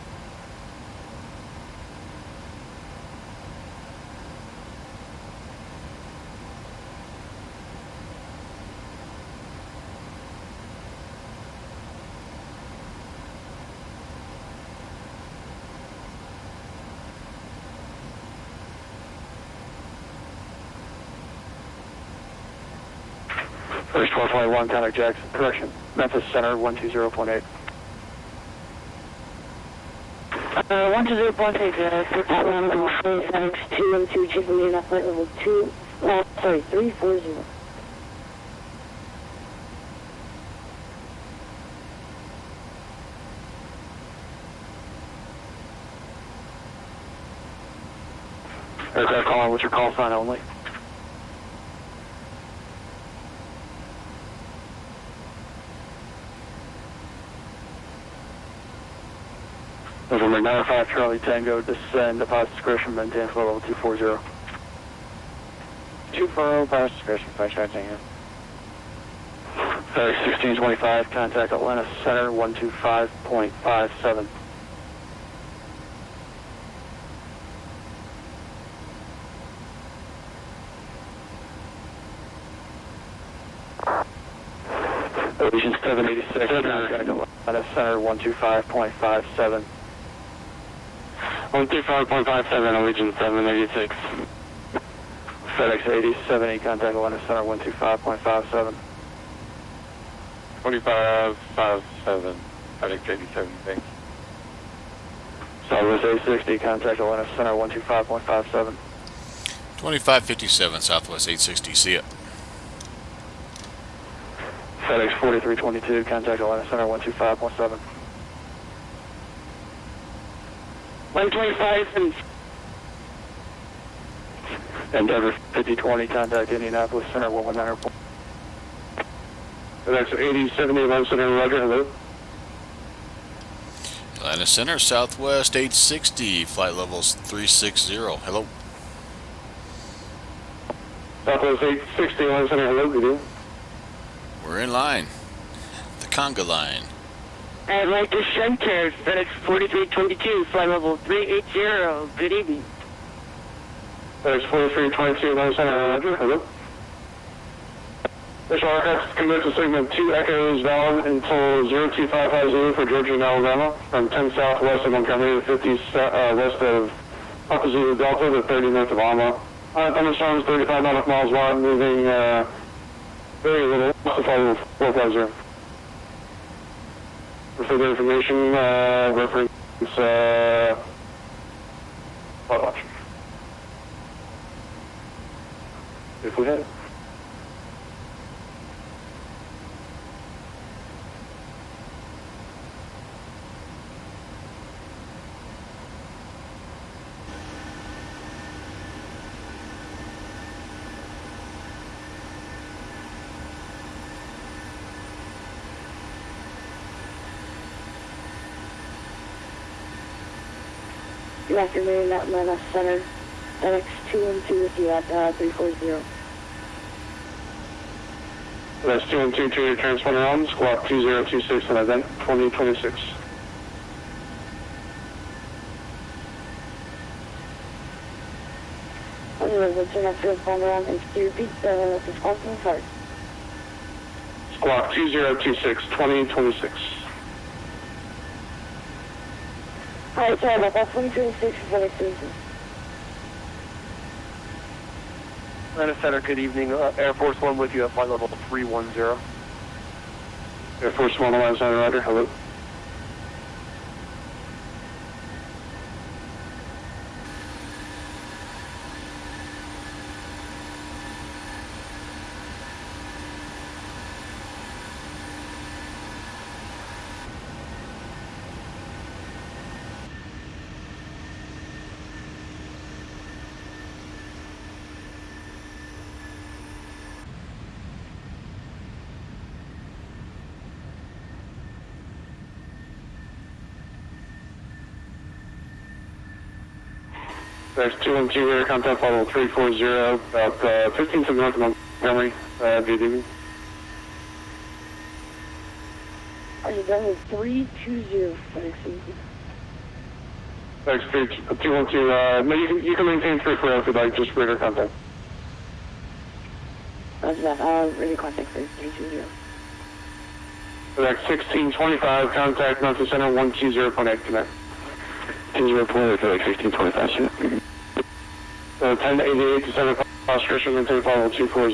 First 1221, contact Jackson. Correction. Memphis Center, 120.8. 120.8, 612, 212, flight level 340. Aircraft calling, what's your call sign only? November 95 Charlie Tango, descend, deposit discretion, maintain flow level 240. 240, deposit discretion, 5 Charlie Tango. FedEx 1625, contact Atlanta Center, 125.57. Allegiance 786, contact Atlanta Center, 125.57. 125.57, Allegiance 786. FedEx 8070, contact Atlanta Center, 125.57. 2557, FedEx 87, thanks. Southwest 860, contact Atlanta Center, 125.57. 2557 Southwest 860, see ya. FedEx 4322, contact Atlanta Center, 125.7. 125 and Endeavor 5020, contact Indianapolis Center, 119. FedEx 8070, Atlanta Center, Roger, hello. Atlanta Center, Southwest 860, flight levels 360. Hello. Southwest 860, Atlanta Center, hello, good evening. We're in line. The conga line. Atlanta Center, FedEx 4322, flight level 380, good evening. FedEx 4322, Atlanta Center, Roger, hello. This aircraft commits to segment 2 Echoes valid until 02550 for Georgia and Alabama, from 10 southwest of Montgomery to 50 west of Papa Zulu Delta to 30 north of Alma. Thunderstorms 35 nautical miles wide, moving very little, to flight level 450. For further information, reference Flight watch. If we had it. Good afternoon, Atlanta Center. NX212 with you at 340. That's 212 to your transponder on, squawk 2026 and event 2026. What's your next transponder on? And to repeat, Wisconsin, sorry. Squawk 2026 2026. Alright, sorry about that. 2026 is what it's doing. Atlanta Center, good evening. Air Force One with you at flight level 310. Air Force One, Atlanta Center, Roger. Hello. There's 212 air contact level 340, about 15 to north of Montgomery, VDB. Are you done with 320 for next season? Thanks, 212, no, you can maintain 340 if you'd like, just radar contact. That's that. Radio contact for 320. Next 1625, contact Memphis Center 120.8 connect. 10-0 for like 1625, sir. 1088 to 7 Oscar, maintain flight level 240.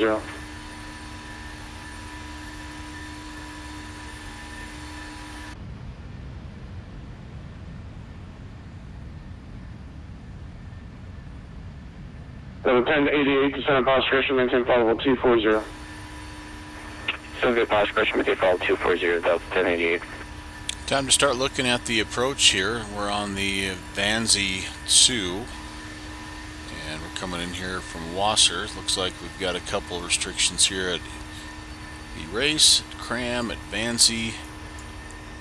So 1088 to 7 Oscar, maintain flight level 240. 7 Oscar, maintain flight level 240, Delta 1088. Time to start looking at the approach here. We're on the Vanzi Sioux, and we're coming in here from Wasser. Looks like we've got a couple restrictions here at Erase, at Cram, at Vanzi.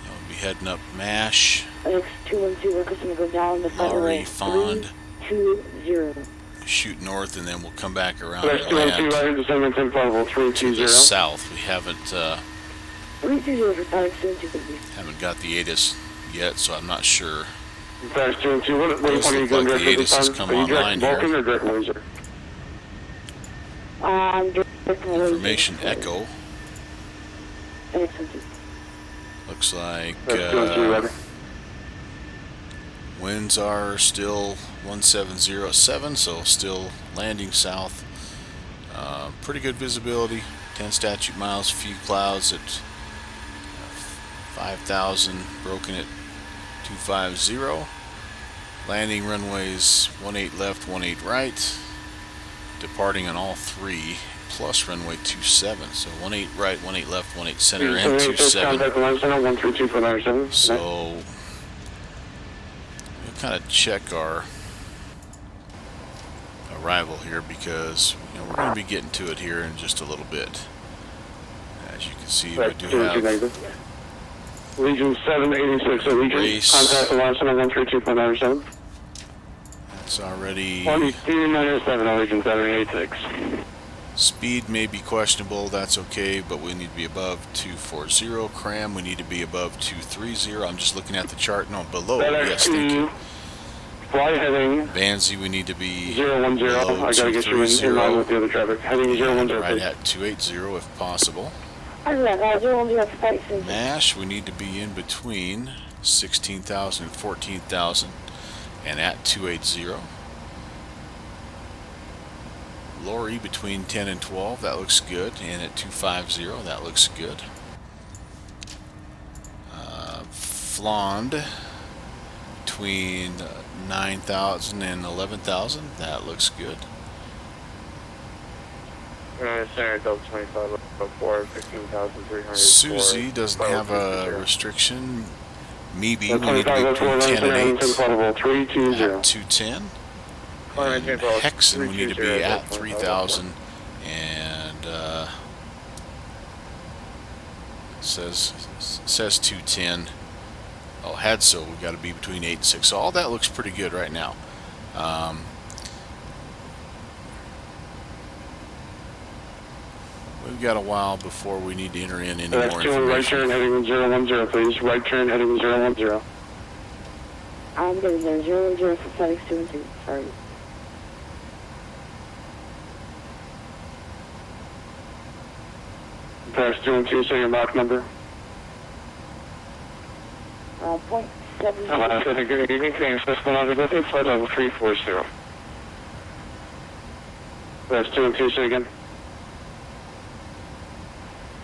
We'll be heading up MASH, NX212, we're going to go down the flight Lowry, level Fond, 320. shoot north, and then we'll come back around There's and 212 right land into 7 maintain flight level to the 320. south. We haven't 320 for NX212. got the ATIS yet, so I'm not sure. There's 212, what Those are you look going like direct the this ATIS has time? come Are you online direct Vulcan here. or direct laser? Information Echo. NX212. Looks like There's 212 ready. winds are still 1707, so still landing south. Pretty good visibility, 10 statute miles, few clouds at 5,000, broken at 250. Landing runways 18 left, 18 right. Departing on all three, plus runway 27. So 18 right, 18 left, 18 center, and 27. Contact Atlanta Center 132.97. So we'll kind of check our arrival here, because we're going to be getting to it here in just a little bit. As you can see, we Right, do 212 have negative. Legion 786, so Legion, Race. contact Atlanta Center 132.97. it's already 2297, Legion 786. speed may be questionable. That's okay, but we need to be above 240. Cram, we need to be above 230. I'm just looking at the chart. No, below. Yes, thank you. Fly heading Vanzi, we need to be 010. below I gotta get you in line with the other traffic. Heading 010, right please. at 280 if possible. I love that. 010 for flight center. MASH, we need to be in between 16,000 and 14,000 and at 280. Lowry between 10 and 12, that looks good, and at 250, that looks good. Flond between 9,000 and 11,000. That looks good. Center Delta 2504, 15,300. Susie doesn't have a restriction. Maybe we need to be 2504, between 10 and 8 320. at 210. And Hexen, we need to be at 3,000. And it says 210. Oh, Hadso, we got to be between 8 and 6. So all that looks pretty good right now. We've got a while before we need to enter in any more information. Right turn heading 010, please. Right turn heading 010. I'm getting there. 010 for FedEx 2 and 2. Sorry. FedEx 2 and 2, say your Mach number. Point 7. Good evening, Canadian Specimen Observation, flight level 340. FedEx 2 and 2, say again.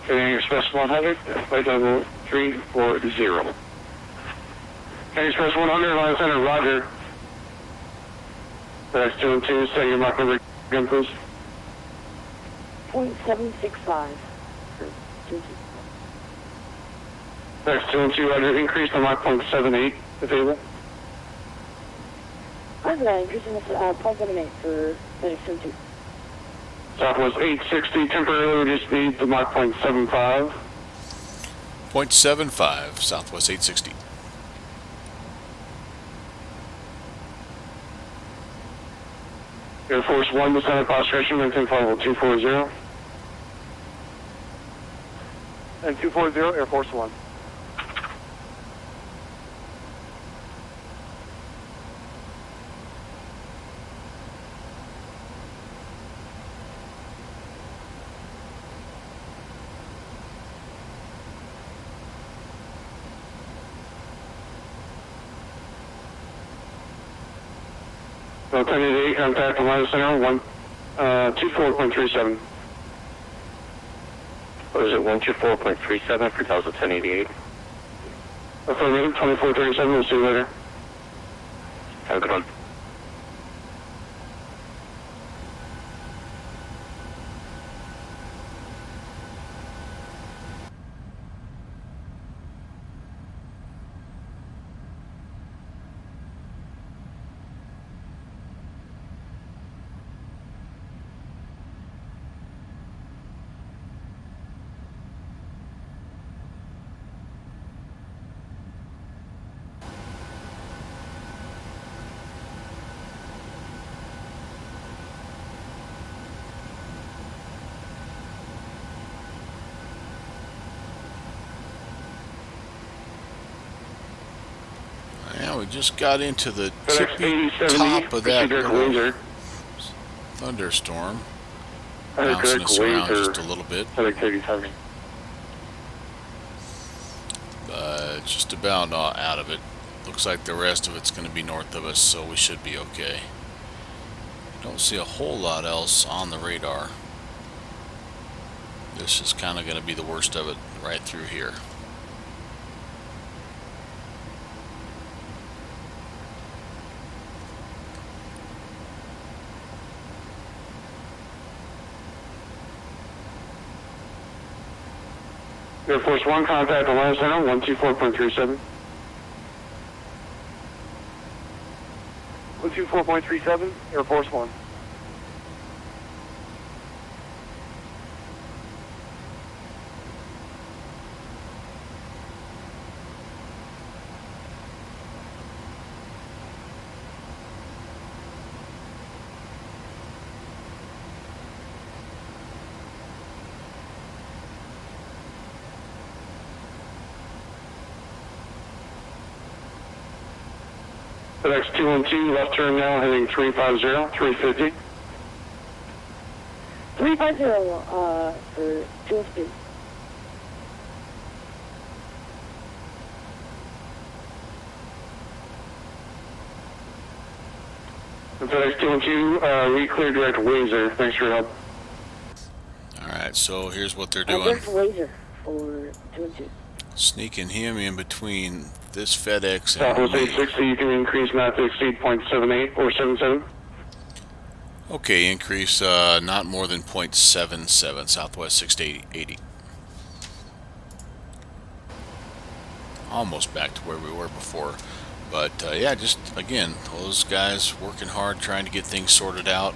Canadian Express 100, flight level 340. Canadian Express 100, line center, roger. FedEx 2 and 2, say your Mach number again, please. .765. FedEx 2 and 2, roger, increase to Mach 0.78, available. I'm going to increase in this .78 for FedEx 2 and 2. Southwest 860, temporarily we just need the Mach 0.75. 0.75, Southwest 860. Air Force 1, descent concentration, maintain flight level 240. And 240, Air Force 1. So 1088, contact the line center, 124.37. What is it, 124.37 for Delta 1088? Affirmative, 2437, we'll see you later. Have a good one. Yeah, we just got into the FedEx tippy 8070, top of that Dirk little Windsor. thunderstorm, Dirk bouncing us around Windsor. just a little bit. FedEx 8070. Just about out of it. Looks like the rest of it's going to be north of us, so we should be okay. Don't see a whole lot else on the radar. This is kind of going to be the worst of it right through here. Air Force 1, contact the line center, 124.37. 124.37, Air Force 1. FedEx 212, left turn now, heading 350, 350. 350 for 2 and 2. FedEx 212, re-clear direct Windsor. Thanks for your help. Alright, so here's what they're doing. Direct Laser for 2 and 2. Sneaking him in between this FedEx and Southwest me. 860, you can increase not to exceed 0.78 or 77. Okay, increase not more than 0.77, Southwest 680. Almost back to where we were before. But yeah, just again, those guys working hard trying to get things sorted out.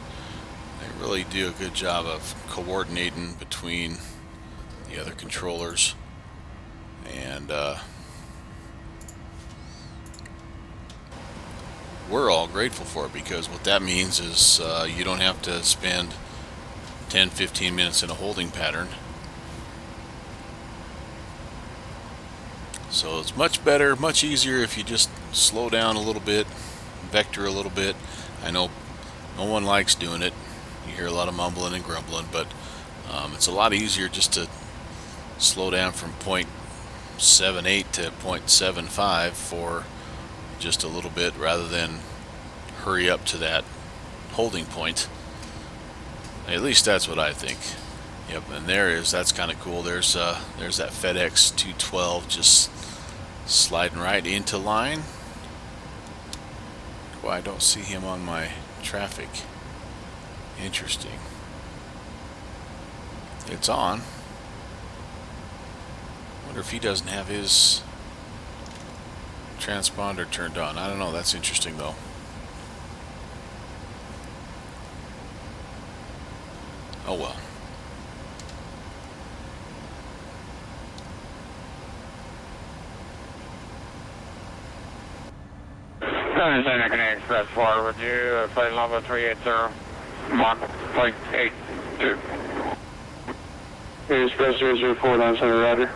They really do a good job of coordinating between the other controllers. And we're all grateful for it, because what that means is you don't have to spend 10-15 minutes in a holding pattern. So it's much better, much easier if you just slow down a little bit, vector a little bit. I know no one likes doing it. You hear a lot of mumbling and grumbling, but it's a lot easier just to slow down from 0.78 to 0.75 for just a little bit, rather than hurry up to that holding point. At least that's what I think. Yep, and that's kind of cool. There's that FedEx 212 just sliding right into line. Well, I don't see him on my traffic. Interesting. It's on. Wonder if he doesn't have his transponder turned on. I don't know. That's interesting though. Oh well. Connect Express 4 with you, flight level 380, Mach 0.82. Express 004 on Center, roger.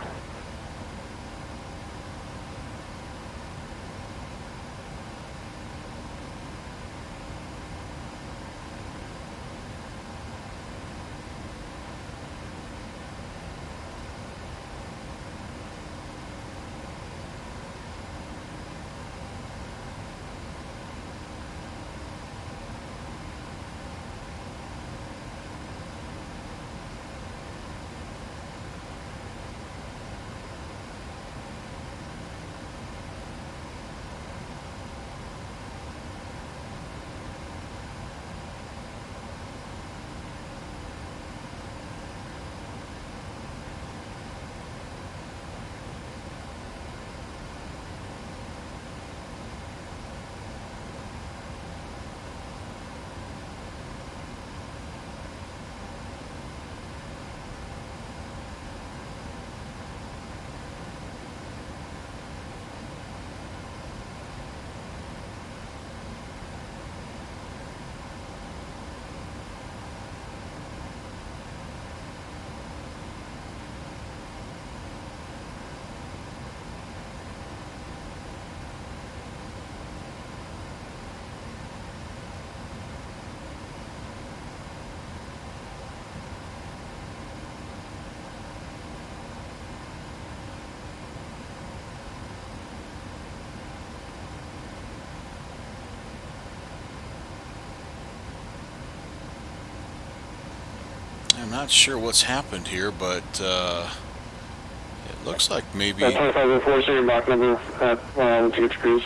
I'm not sure what's happened here, but it looks like maybe 2504, so your Mach number at 1 degrees.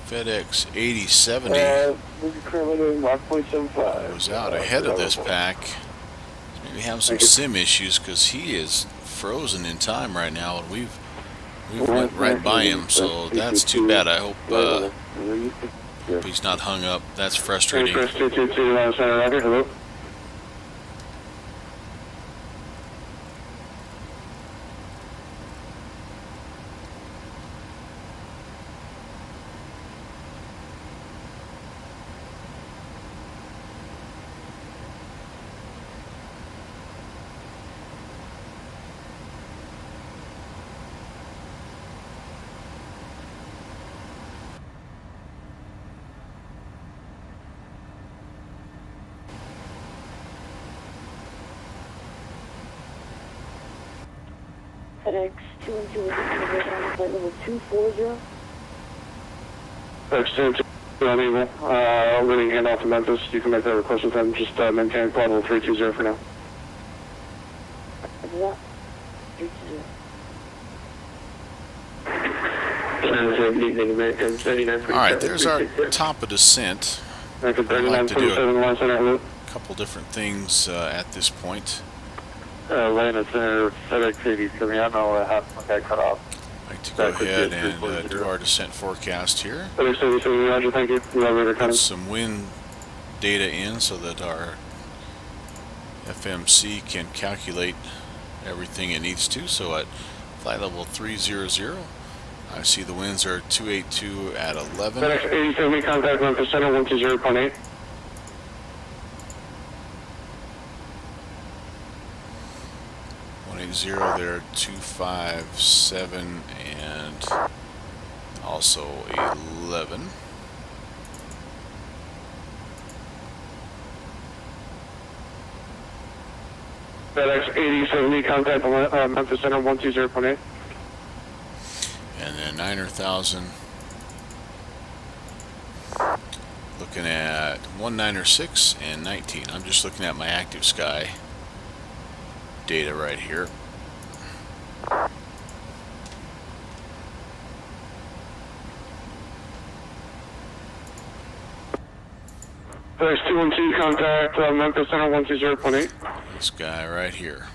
FedEx 8070 Movie currently Mach 0.75. was out ahead of this pack. Maybe having some sim issues, because he is frozen in time right now, and we've went right by him. So that's too bad. I hope he's not hung up. That's frustrating. Express 222 on Center, roger. Hello. FedEx 212 on flight level 240. FedEx 222 on Eagle. Running handoff to Memphis. You can make that request with them. Just maintain flight level 320 for now. Roger that. 320. Good evening, American 39. All right, there's our top of descent. American I'd like to do 3927, line center, hello. a couple different things at this point. Atlanta Center, FedEx 80 coming out. I'll have my guy cut off. I'd like to go ahead and do our descent forecast here. FedEx 87, roger, thank you. Elevator Put coming. some wind data in so that our FMC can calculate everything it needs to. So at flight level 300, I see the winds are 282 at 11. FedEx 87, contact Memphis Center, 120.8. 180 there, 257 and also 11. FedEx 8070, contact Memphis Center, 120.8. And then 9,000. Looking at 196 and 19. I'm just looking at my active sky data right here. FedEx 212, contact Memphis Center, 120.8. This guy right here.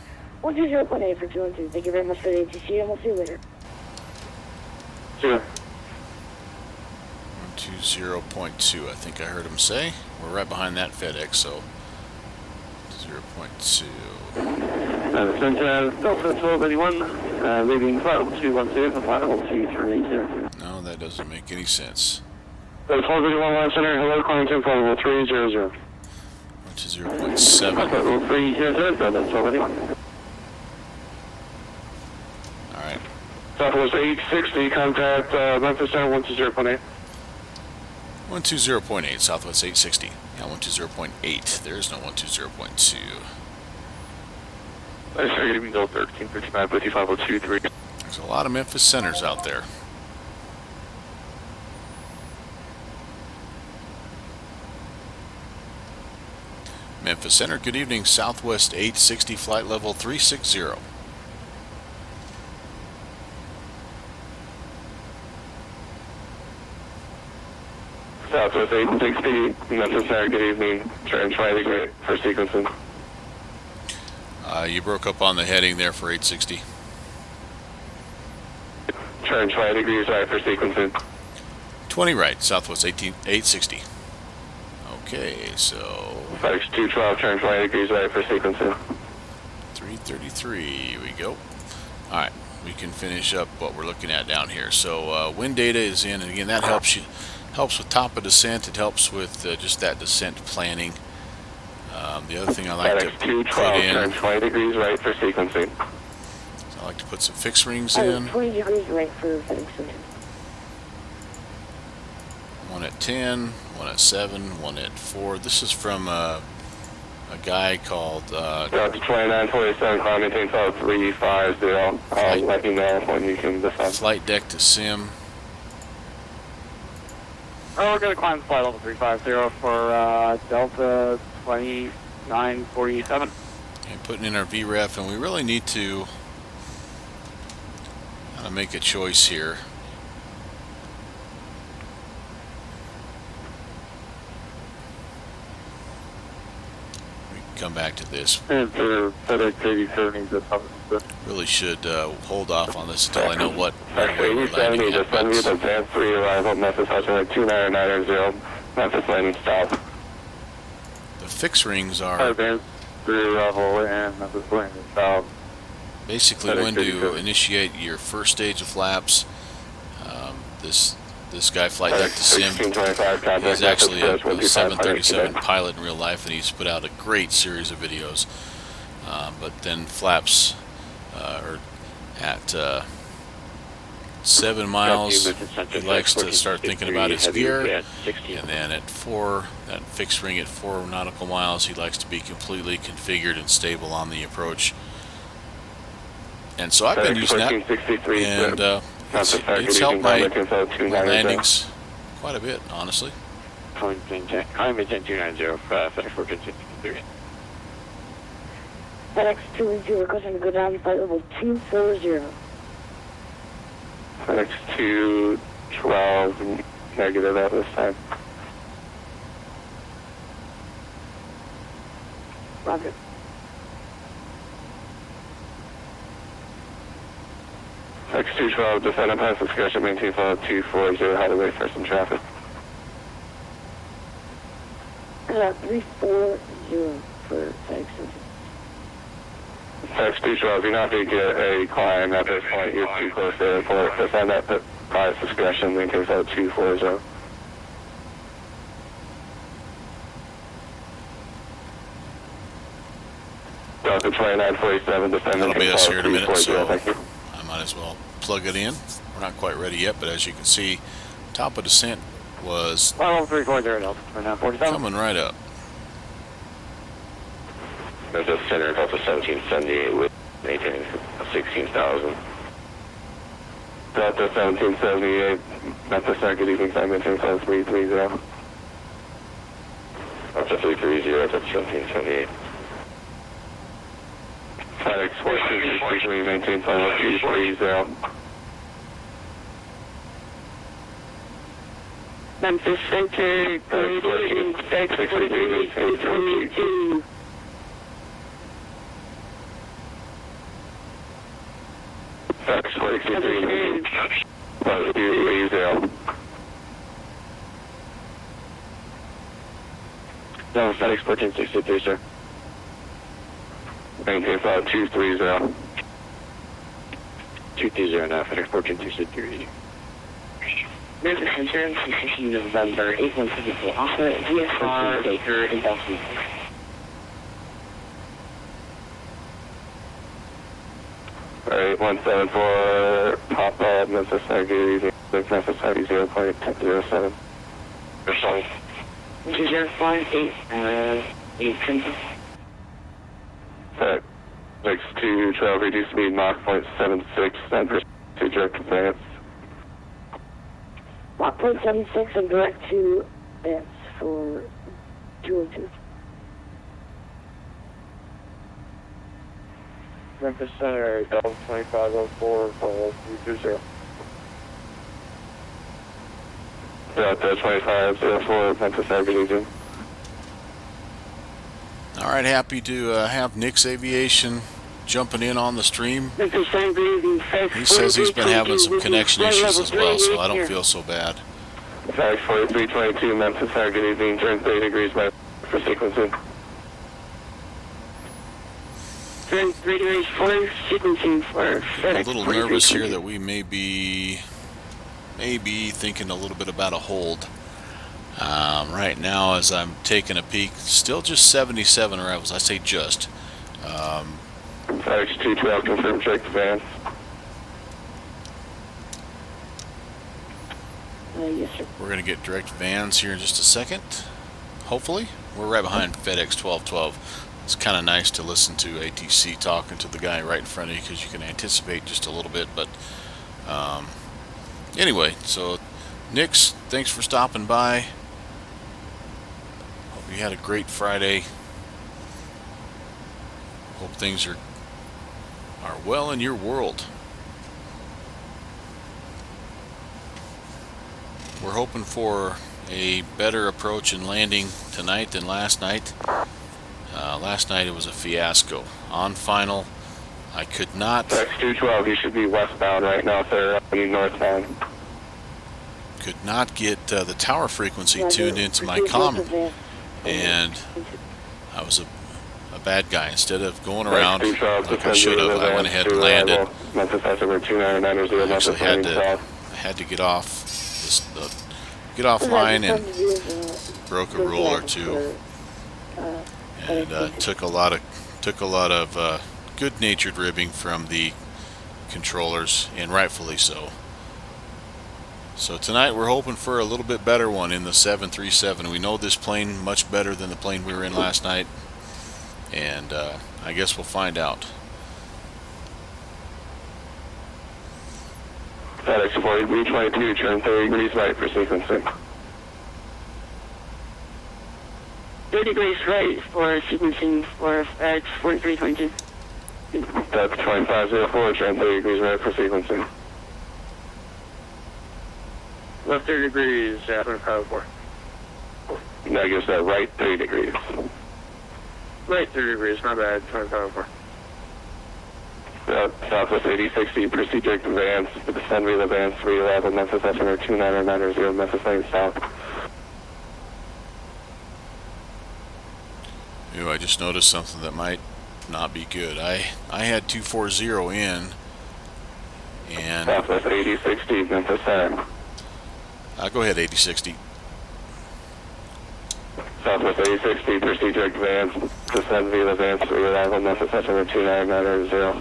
120.8 for 212. Thank you very much for the ATC, and we'll see you later. Sure. 120.2, I think I heard him say. We're right behind that FedEx, so 0.2. Center, Delta 1281, leaving flight level 212 and flight level 230. No, that doesn't make any sense. FedEx 1281, line center, hello, Clinton, flight level 300. Went to 0.7. Flight level 300, Delta 1281. Alright. Southwest 860, contact Memphis Center, 120.8. 120.8, Southwest 860. Yeah, 120.8. There's no 120.2. Good evening, Delta 1359, with you 5023. There's a lot of Memphis centers out there. Memphis Center, good evening, Southwest 860, flight level 360. Southwest 860, Memphis Center, good evening. Try to get for sequencing. You broke up on the heading there for 860. Turn 20 degrees right for sequencing. 20 right, Southwest 860. Okay, so FedEx 212, turn 20 degrees right for sequencing. 333, here we go. Alright, we can finish up what we're looking at down here. So wind data is in, and again that helps with top of descent. It helps with just that descent planning. The other thing I like FedEx to 212, put in, turn 20 degrees right for sequencing. I like to put some fixed rings in. 20 degrees right for FedEx Center. One at 10, one at 7, one at 4. This is from a guy called Delta 2947, climb maintain flight 350. I'll let you know when you can decide. Flight Deck to Sim. Oh, we're going to climb flight level 350 for Delta 2947. And putting in our VREF, and we really need to kind of make a choice here. We can come back to this. And for FedEx 8070, Really should hold off on this until I know what Actually, we're landing 8070, at. just send me the advance 3 arrival, Memphis, altitude 29990, Memphis landing stop. The fix rings are Advance 3 arrival and Memphis landing stop. basically when to initiate your first stage of flaps. This guy, Flight Deck to Sim, he's actually a 737 pilot in real life, and he's put out a great series of videos. But then flaps are at 7 miles, he likes to start thinking about his gear, and then at 4, that fixed ring at 4 nautical miles, he likes to be completely configured and stable on the approach. And so I've been using that, and it's helped my landings quite a bit, honestly. Calling maintain 290, FedEx 1463. FedEx 212 requesting to go down flight level 240. FedEx 212, negative at this time. Roger. FedEx 212, descend past discussion, maintain follow 240, highway for some traffic. 340 for FedEx. FedEx 212, you're not going to get a climb at this point. You're too close to the airport. Descend at pilot's discretion, maintain follow 240. Delta 2947, descend. That'll be us here in a minute, so thank you. I might as well plug it in. We're not quite ready yet, but as you can see, top of descent was 340 Delta 2947. coming right up. There's a center Delta 1778 with maintaining 16,000. Delta 1778, Memphis, good evening, time maintaining 330. Up to 330, Delta 1778. FedEx 4263, maintain 330. Memphis Center, good evening, FedEx 4322. FedEx 4263, 230. No, FedEx 1463, sir. Maintain 230. 230 now, FedEx 1463. Memphis Center, 16 November, 8174 Alpha, VFR, Baker, Investment. Alright, 174, pop up, Memphis, good evening, Memphis, 0.07. Sorry. 2058, 810. FedEx 212, reduce speed, Mach 0.76, 10% to direct advance. Mach 0.76 and direct to Vance for 202. Memphis Center, Delta 2504, follow 320. Delta 2504, Memphis, good evening. All right, happy to have Nick's Aviation jumping in on the stream. Memphis Center, good evening, FedEx 4322. He says he's been having some connection issues as well, so I don't feel so bad. FedEx 4322, Memphis, good evening, turn 30 degrees left for sequencing. Turn 3 degrees forward, sequencing for FedEx. A little nervous here that we may be thinking a little bit about a hold. Right now, as I'm taking a peek, still just 77 arrivals. I say just. FedEx 212, confirm check advance. Yes, sir. We're going to get direct vans here in just a second, hopefully. We're right behind FedEx 1212. It's kind of nice to listen to ATC talking to the guy right in front of you because you can anticipate just a little bit. But anyway, so Nix, thanks for stopping by. Hope you had a great Friday. Hope things are well in your world. We're hoping for a better approach and landing tonight than last night. Last night it was a fiasco. On final, I could not... FedEx 212, you should be westbound right now, sir. You northbound. Could not get the tower frequency tuned into my comm, and I was a bad guy. Instead of going around like I should have, I went ahead and landed. I actually had to get off line and broke a rule or two, and took a lot of good-natured ribbing from the controllers, and rightfully so. So tonight we're hoping for a little bit better one in the 737. We know this plane much better than the plane we were in last night, and I guess we'll find out. FedEx 4322, turn 30 degrees right for sequencing. 30 degrees right for sequencing for FedEx 4322. That's 2504, turn 30 degrees right for sequencing. Left 30 degrees, Untitled 4. That gives that right 30 degrees. Right 30 degrees, my bad, Untitled 4. Southwest 8060, proceed direct to Vans, descend via the Vans 311, Memphis estimator 29990, Memphis Lane South. Ew, I just noticed something that might not be good. I had 240 in, and Southwest 8060, Memphis Center. Go ahead, 8060. Southwest 8060, proceed direct to Vans, descend via the Vans 311, Memphis estimator 29990.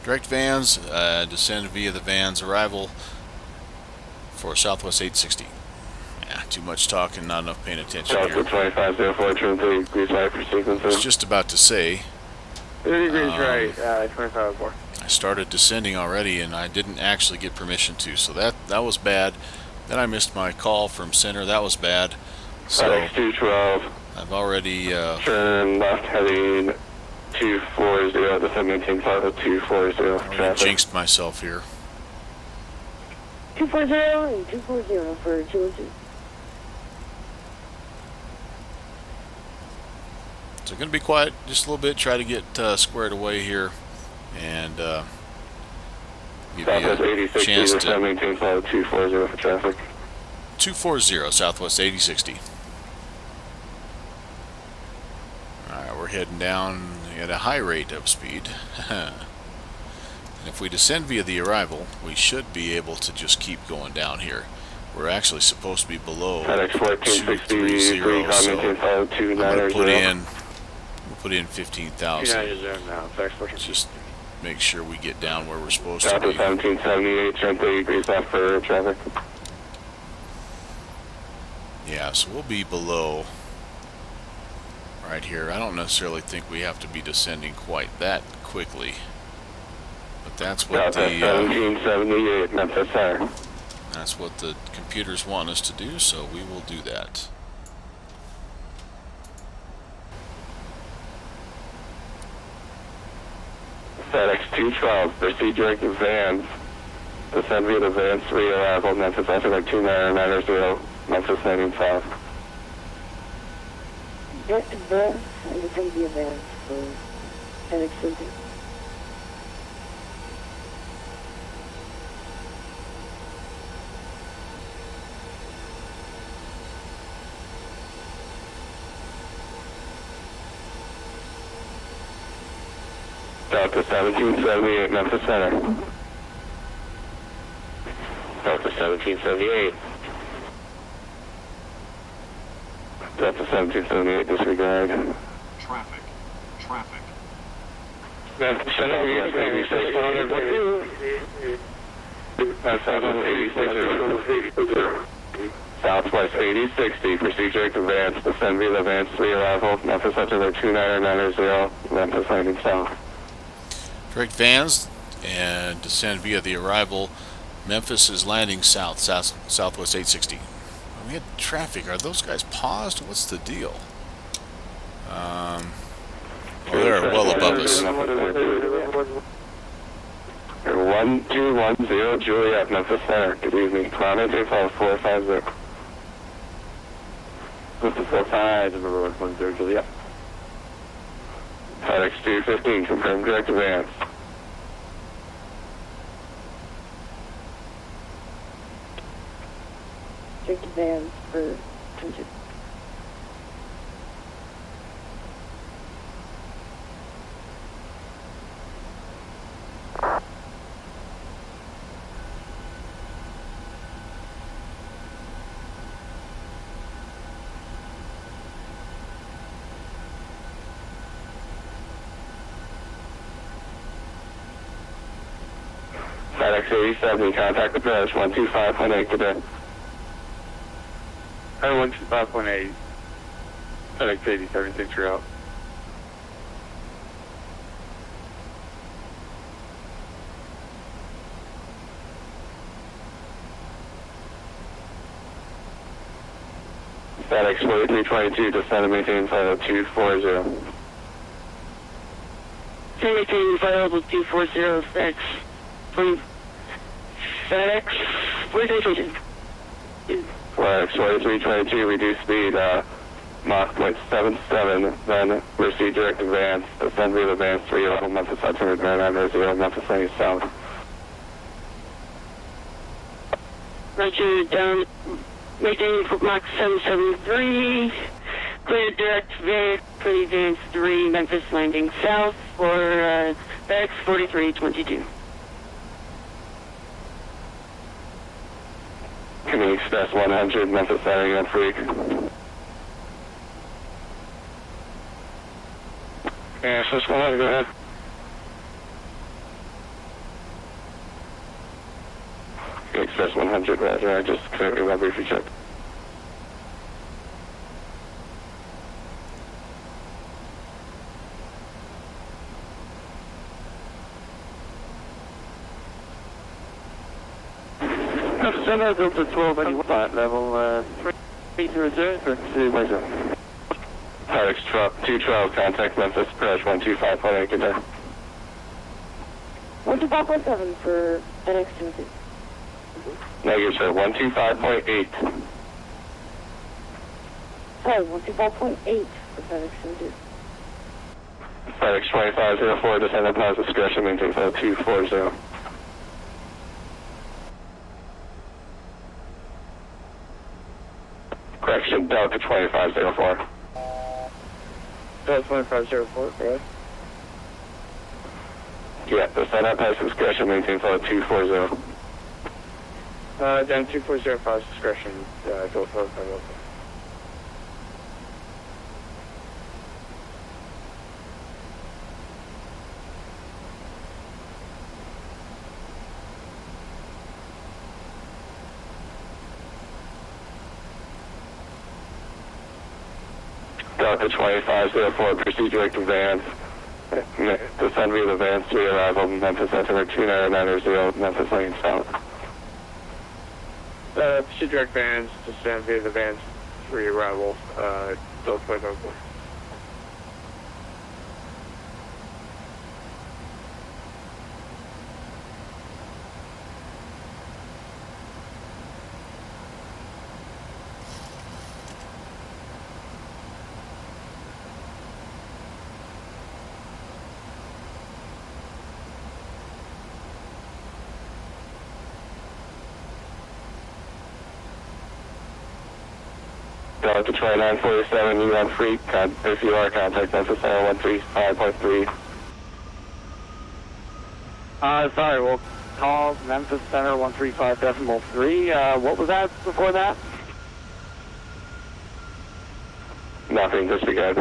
Direct Vans, descend via the Vans, arrival for Southwest 860. Yeah, too much talking, not enough paying attention here. Southwest 2504, turn 30 degrees right for I was sequencing. just about to say, 30 degrees right, 25 4. I started descending already and I didn't actually get permission to, so that was bad. Then I missed my call from center, that was bad. So FedEx 212, I've already turn left heading 240, descend maintain flight of 240 already traffic. jinxed myself here. 240 and 240 for 202. So going to be quiet just a little bit, try to get squared away here, and give Southwest you a 8060, chance descend to maintain flight of 240 for traffic. 240 Southwest 8060. Alright, we're heading down at a high rate of speed. And if we descend via the arrival, we should be able to just keep going down here. We're actually supposed to be below FedEx 1463, 230, so maintain flight of I'm going to 290. put in 15,000. 290 now, FedEx 14. Just make sure we get down where we're supposed to Southwest be. 1778, turn 30 degrees left for traffic. Yeah, so we'll be below right here. I don't necessarily think we have to be descending quite that quickly, but that's what Southwest the 1778, Memphis Center. that's what the computers want us to do, so we will do that. FedEx 212, proceed direct to Vans, descend via the Vans 3 arrival, Memphis estimator 29990, Memphis heading south. Advance and the thing be advanced for FedEx 20. Delta 1778, Memphis Center. Delta 1778. Delta 1778, disregard. Traffic. Memphis Center, yes, 86. Southwest 8060, procedure to Vans, descend via the Vans 3 arrival, Memphis estimator 29990, Memphis landing south. Direct Vans and descend via the arrival. Memphis is landing southwest 860. We had traffic. Are those guys paused? What's the deal? Oh, they're well above us. 1210 Juliet, Memphis Center. Good evening. Climate 450. This is 45, number 110 Juliet. FedEx 215, confirmed direct advance. Direct advance for 20. FedEx 8070, contact approach 125.8 today. 125.8. FedEx 8070, thanks for your help. FedEx 4322, descend and maintain flight of 240. Maintain flight level 240, FedEx. FedEx 4322. FedEx 2322, reduce speed, Mach 0.77, then receive direct advance, ascend via advance 3 level Memphis 599 Memphis Lane South. Roger, down, maintain for Mach 773, clear direct advance, for advance 3, Memphis landing south for FedEx 4322. Can you express 100, Memphis landing on Freak? Yeah, so it's 100, go ahead. Can you express 100, Roger, I just cleared my briefly check. Center Delta 1281, flight level 300, frequency, where's it? FedEx 212, contact Memphis, approach 125.8, good day. 125.7 for FedEx 22. Negative, sir, 125.8. Sorry, 125.8 for FedEx 22. FedEx 2504, descend upon discretion, maintain flow 240. Correction, Delta 2504. Delta 2504, correct? Yeah, descend upon discretion, maintain flow 240. Then 2405 discretion, Delta 504. Delta 2504, proceed direct advance. Descend via the van 3 arrival, Memphis Center 2990, Memphis Lane South. Proceed direct vans, descend via the vans, 3 arrival, Delta 504. Delta 2947, you on Freak, if you are, contact Memphis Center 135.3. Sorry, we'll call Memphis Center 135.3. What was that before that? Nothing, disregard.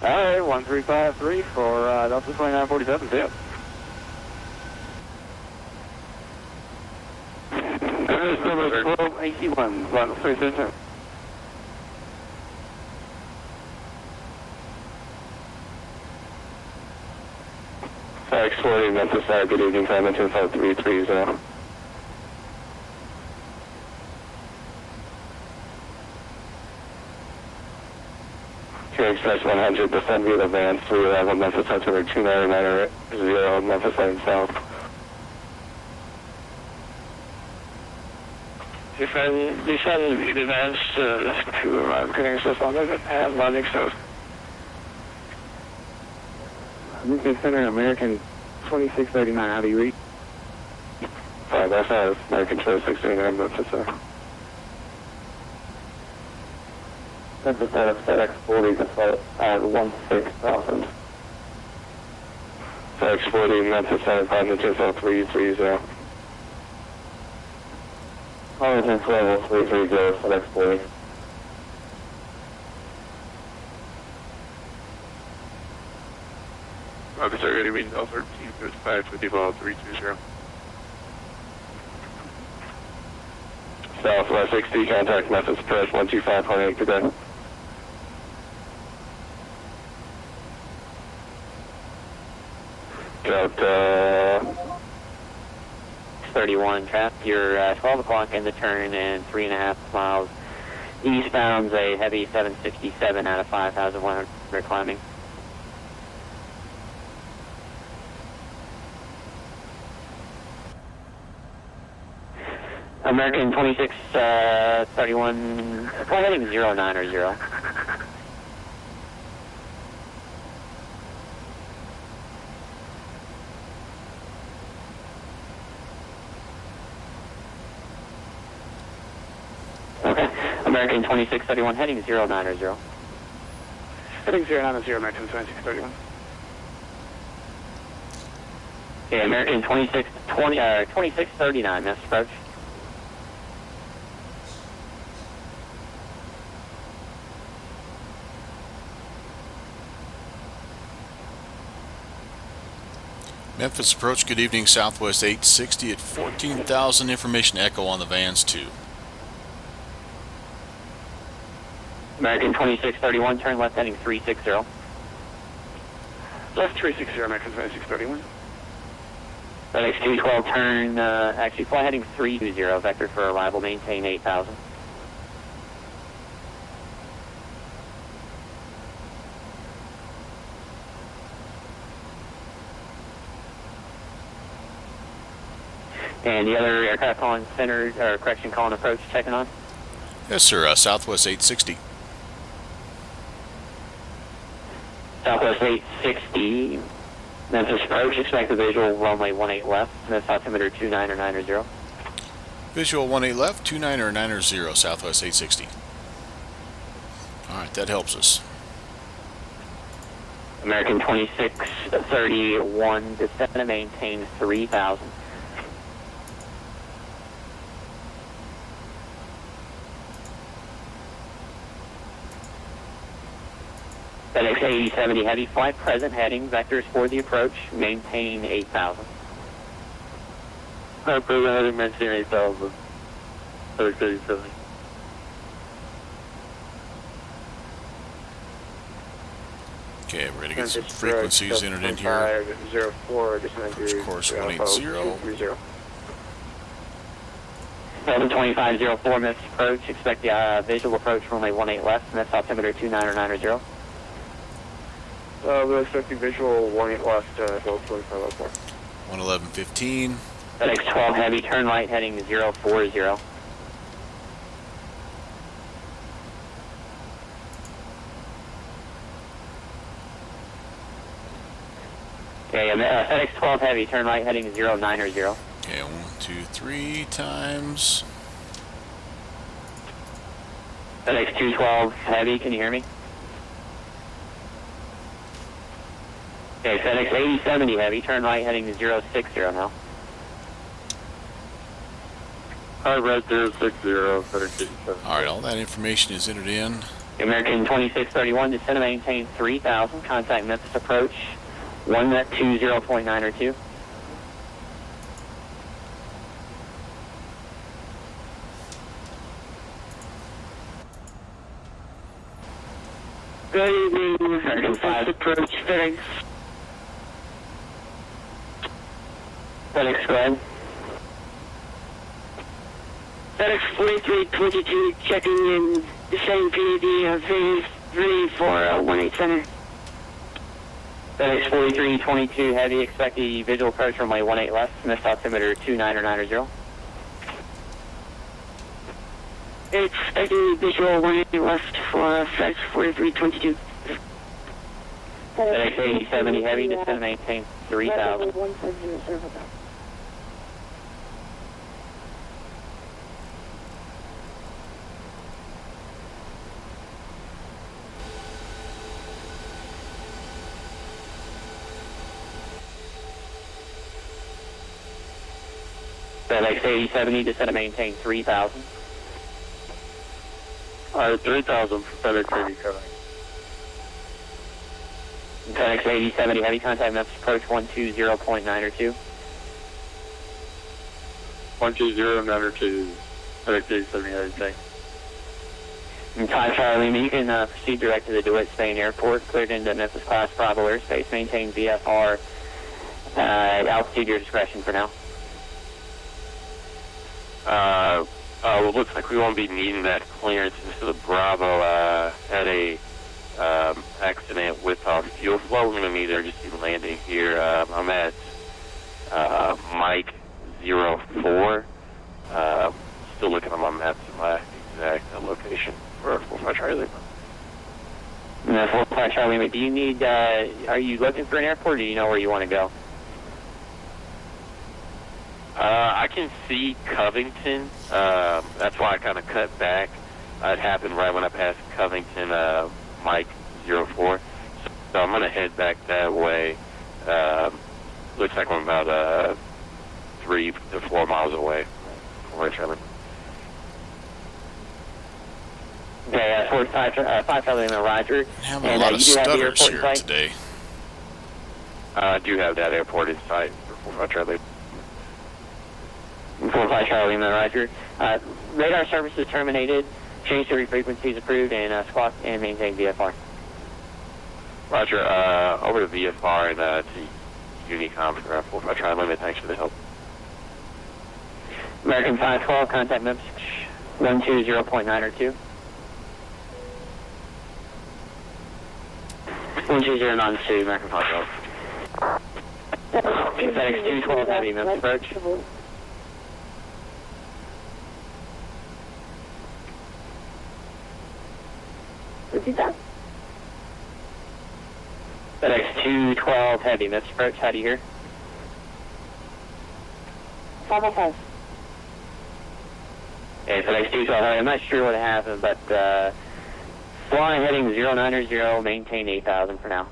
Alright, 1353 for Delta 2947, too. Number 1281, final 367. FedEx 40, Memphis Center, good evening, time into 5330. Can you express 100, descend via the van 3 level, Memphis Center 2990, Memphis Lane South. Decided to advance to arrive, getting stuff on it, and landing south. Memphis Center, American 2639, how do you read? 5 American 2639, Memphis Center. Memphis Center, FedEx 40 to flight at 16,000. FedEx 40, Memphis Center, Continental 330. Continental level 330, FedEx 40. Officer, good evening, L13, 55, 50 ball 320. Southwest 60, contact Memphis Press 125.8, good day. Delta 31, traffic, you're 12 o'clock in the turn and 3.5 miles eastbound, a heavy 767 out of 5,100 climbing. American 2631, flight heading 090. Okay, American 2631, heading 090. Heading 090, American 2631. Okay, American 2639, Memphis approach. Memphis approach, good evening, Southwest 860 at 14,000, information echo on the vans 2. American 2631, turn left heading 360. Left 360, American 2631. FedEx 212, turn, actually fly heading 320, vector for arrival, maintain 8,000. And the other aircraft calling center, or correction, calling approach, checking on? Yes, sir, Southwest 860. Southwest 860, Memphis approach, expect a visual, runway 18 left, Memphis altimeter 29 or 90. Visual 18 left, 29 or 90, Southwest 860. All right, that helps us. American 2631, descend and maintain 3,000. FedEx 8070 heavy, flight present heading, vectors for the approach, maintain 8,000. Present heading, maintain 8,000. FedEx 8070. Okay, we're going to get some frequencies entered in here. 04, Approach course 180. 112504, Memphis approach, expect the visual approach runway 18 left, Memphis altimeter 29 or 90. We're expecting visual 18 left, 122504. 111.15. FedEx 12 heavy, turn right heading 040. Okay, FedEx 12 heavy, turn right heading 090. Okay, 1, 2, 3 times. FedEx 212 heavy, can you hear me? Okay, FedEx 8070 heavy, turn right heading 060 now. Hi, Red 060, FedEx 87. All right, all that information is entered in. American 2631, descend and maintain 3,000, contact Memphis approach, 120.902. Good evening, American 5. approach FedEx. FedEx, go ahead. FedEx 4322 checking in the same P3D phase 3 for 18 center. FedEx 4322 heavy, expect the visual approach runway 18 left, Memphis altimeter 29 or 90. Expecting visual 18 left for FedEx 4322. FedEx 8070 heavy, descend and maintain 3,000. 150 server. FedEx 8070, descend and maintain 3,000. Alright, 3,000 for FedEx 87. FedEx 8070 heavy, contact Memphis approach 120.902. 120.902, FedEx 8070, heavy, thanks. And Todd Charlie Lima, you can proceed direct to the DeWitt Spain Airport, cleared into Memphis Class Bravo airspace, maintain VFR, altitude your discretion for now. Well, it looks like we won't be needing that clearance into the Bravo, had a, accident with our fuel flow. We're going to be there just be landing here. I'm at, Mike 04. still looking on my map to my exact location for 45 Charlie Lima. 45 Charlie Lima, do you need, are you looking for an airport, or do you know where you want to go? I can see Covington. That's why I kind of cut back. It happened right when I passed Covington, Mike 04. So I'm going to head back that way. Looks like I'm about 3 to 4 miles away from where Charlie. Okay, 5 Charlie Lima, Roger. Having a lot of stutters here today. I do have that airport in sight for 45 Charlie. 45 Charlie Lima, Roger. Radar services terminated. Change to frequencies approved, and squawk and maintain VFR. Roger. Over to VFR and to Unicom for 45 Charlie Lima. Thanks for the help. American 512, contact Memphis 120.902. 120.92, American 512. FedEx 212 Heavy, Memphis approach. Repeat that. FedEx 212 Heavy, Memphis approach. How do you hear? 505. Okay, FedEx 212 Heavy. I'm not sure what happened, but flying heading 090, maintain 8,000 for now.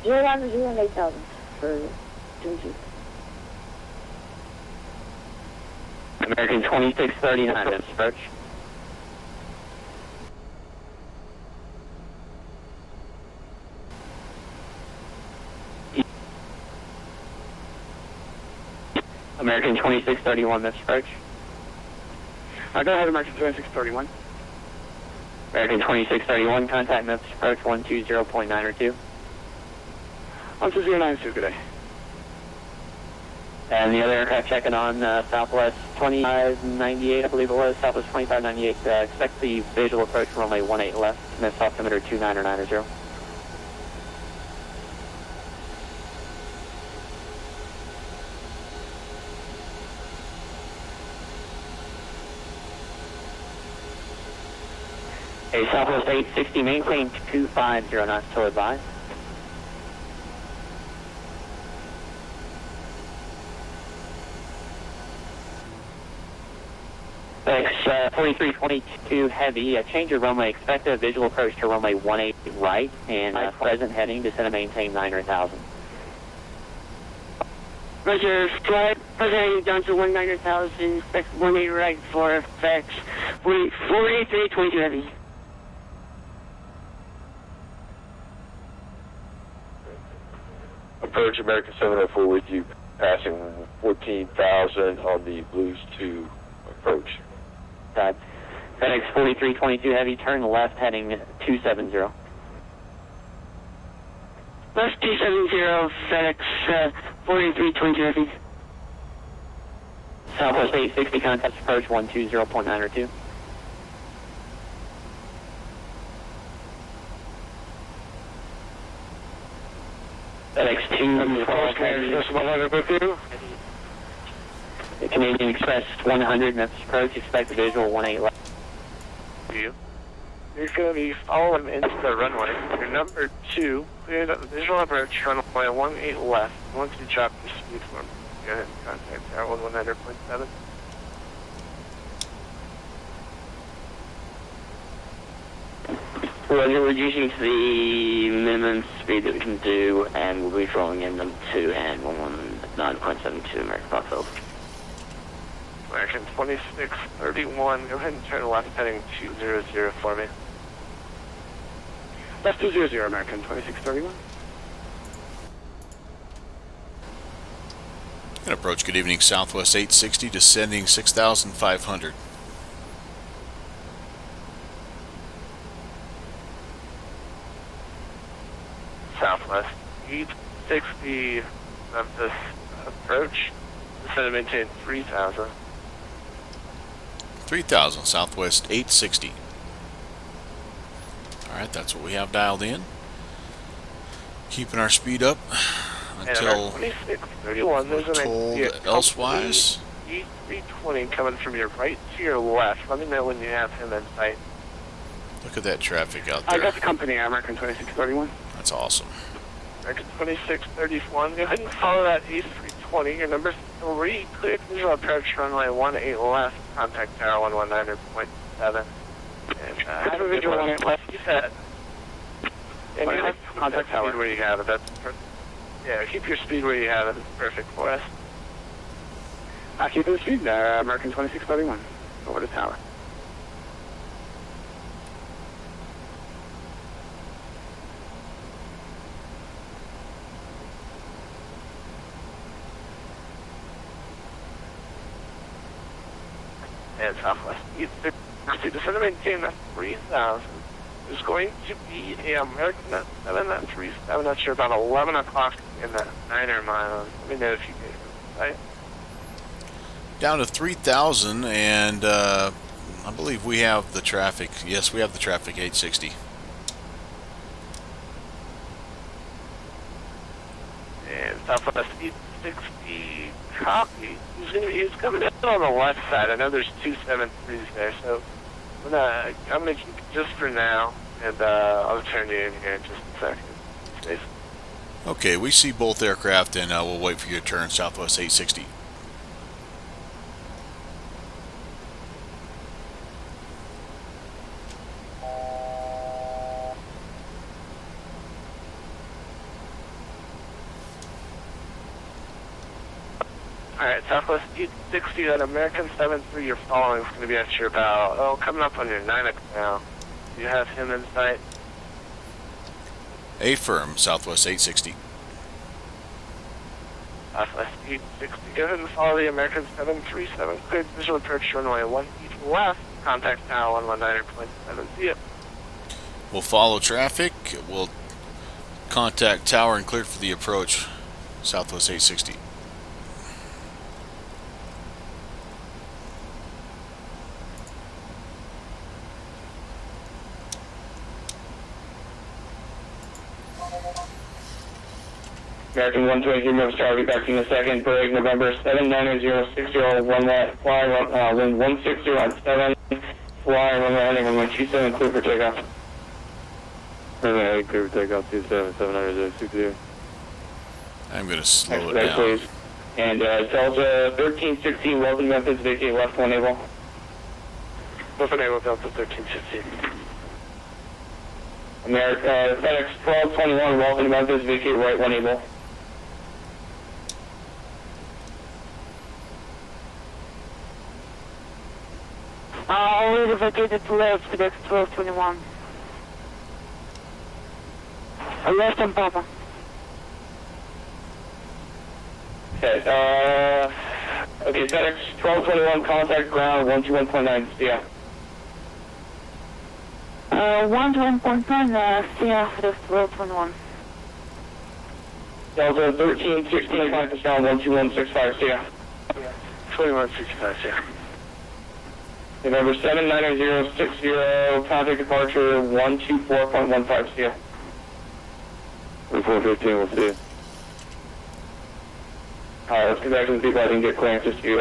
090 and 8,000 for 22. American 2639, Memphis approach. American 2631, Memphis approach. Go ahead, American 2631. American 2631, contact Memphis approach 120.902. 12092, good day. And the other aircraft checking on Southwest 2598, I believe it was, Southwest 2598. Expect the visual approach from runway 18 left, Memphis altimeter 29990. A Southwest 860, maintain 250 knots till advised. FedEx 4322 Heavy, change your runway, expect a visual approach to runway 18 right, and present heading, descend and maintain 900,000. Roger, flight present down to 19,000, expect 18 right for FedEx 4322 Heavy. Approach American 704 with you, passing 14,000 on the Blues 2 approach. FedEx 4322 Heavy, turn left heading 270. Left 270, FedEx 4322 Heavy. Southwest 860, contact approach 120.902. FedEx 212 Heavy. Canadian Express 100, Memphis approach, expect the visual 18 left. You're going to be following into the runway. Your number 2, cleared up the visual approach, runway 18 left. Once you drop your speed form, go ahead and contact Tower 100.7. Well, you're reducing to the minimum speed that we can do, and we'll be throwing in them 2 and 9.72 American Foxtrot. American 2631, go ahead and turn left heading 200 for me. Left 200, American 2631. And approach, good evening, Southwest 860, descending 6,500. Southwest 860, Memphis approach, descend and maintain 3,000. 3,000, Southwest 860. Alright, that's what we have dialed in. Keeping our speed up until And 2631, there's an told elsewise. E320 coming from your right to your left. Let me know when you have him in sight. Look at that traffic out I there. got the company, American 2631. That's awesome. American 2631. Go ahead and follow that E320. Your number 3, cleared visual approach runway 18 left. Contact tower 119.7. And have a visual 18 left. You said. And you contact tower where you have it. That's perfect. Yeah, keep your speed where you have it. It's perfect for us. Keep the speed there, American 2631. Over the tower. And Southwest. The center maintain that 3000 is going to be a American 7 at 37. Not sure, about 11 o'clock in the 9er mile. Let me know if you get it. Right? Down to 3,000, and I believe we have the traffic. Yes, we have the traffic 860. And Southwest 860 copy. He's coming in on the left side. I know there's 273s there, so I'm gonna keep it just for now, and I'll turn you in here in just a second. Stay. Okay, we see both aircraft, and we'll wait for you to turn Southwest 860. Alright, Southwest 860, that American 7-3 you're following is going to be at your bow. Coming up on your 9 now. Do you have him in sight? Affirm, Southwest 860. Southwest 860, go ahead and follow the American 737. Cleared visual approach runway 18 left. Contact tower 119.7. See ya. We'll follow traffic. We'll contact tower and cleared for the approach, Southwest 860. American 123 Memphis Tower, be back to you in a second. Break November 79060, runway, fly, wind 160 on 7, fly, runway heading 127, clear for takeoff. Runway clear for takeoff, 27, 79060. I'm going to slow Next it back, down. please. And Delta 1316, welcome Memphis, vacate left one able. Left enable Delta 1316. America, FedEx 1221, welcome Memphis, vacate right one able. Already vacated to left, FedEx 1221. Left and Papa. Okay, FedEx 1221, contact ground 121.9, see ya. 121.9, see ya, FedEx 1221. Delta 1316, contact ground 12165, see ya. 2165, yeah. November 79060, contact departure 124.15, see ya. 415, we'll see you. Alright, let's get back to the people I didn't get clearances to.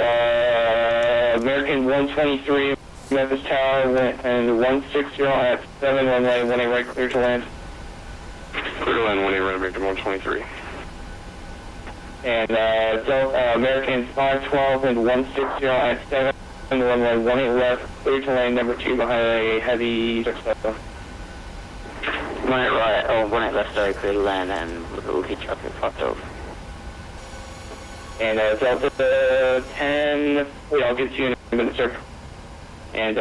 American 123, Memphis Tower, and 160 at 7, runway 18 right, clear to land. Clear to land, 18 right, American 123. And American 512 and 160 at 7, runway 18 left, clear to land, number 2 behind a heavy 67. 18 right, 18 left, sorry, clear to land, and we'll get you up here, fucked over. And Delta 10, wait, I'll get to you in a minute, sir. And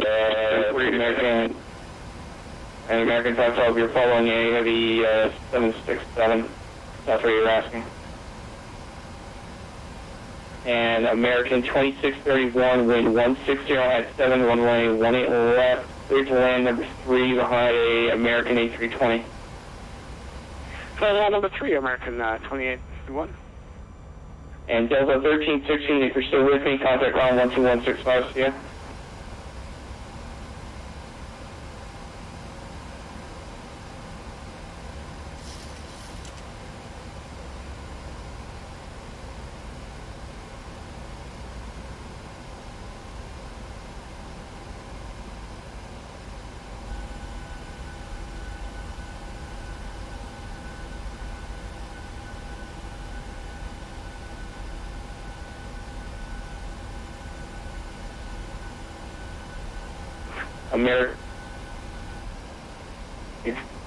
American 512, you're following a heavy 767. That's what you're asking. And American 2631, wind 160 at 7, runway 18 left, clear to land, number 3 behind a American A320. So number 3, American 2861. And Delta 1316, if you're still with me, contact ground 12165, see ya.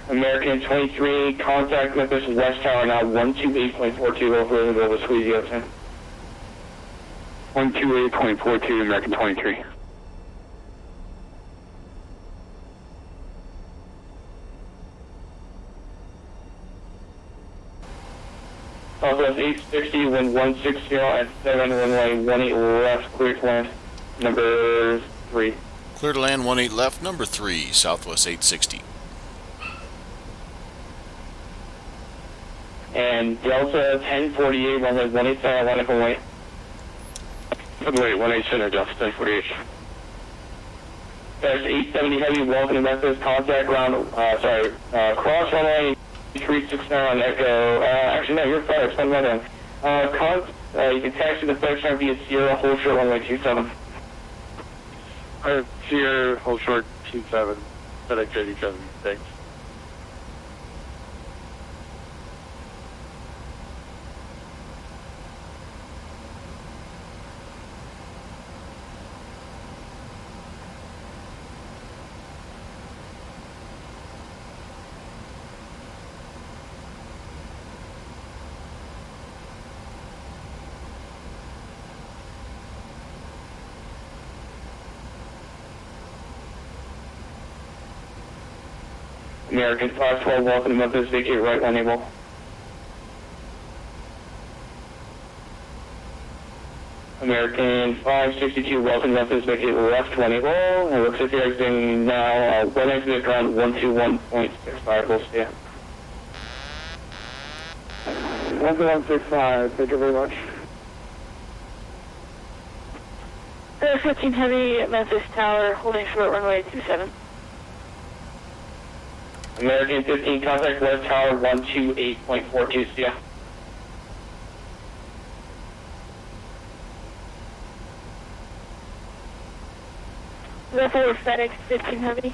American 23, contact Memphis West Tower now 128.42 over Squeezy 10. 128.42, American 23. Southwest 860, wind 160 at 7, runway 18 left, clear to land, number 3. Clear to land 18 left, number 3, Southwest 860. And Delta 1048, runway 18 center, line up and wait. Runway 18 center, Delta 1048. There's 870 heavy, welcome to Memphis, contact ground, cross runway 369 on Echo, actually no, you're fine, spend that in. You can taxi the FedEx center via Sierra, hold short runway 27. Sierra, hold short 27, FedEx 87, thanks. American 512, welcome to Memphis, vacate right when able. American 562, welcome to Memphis, vacate left when able. It looks like you're exiting now, one exit ground 121.65, we'll see you. 12165, thank you very much. 15 heavy at Memphis Tower, holding short runway 27. American 15, contact West Tower 128.42, see ya. Therefore, FedEx 15 heavy.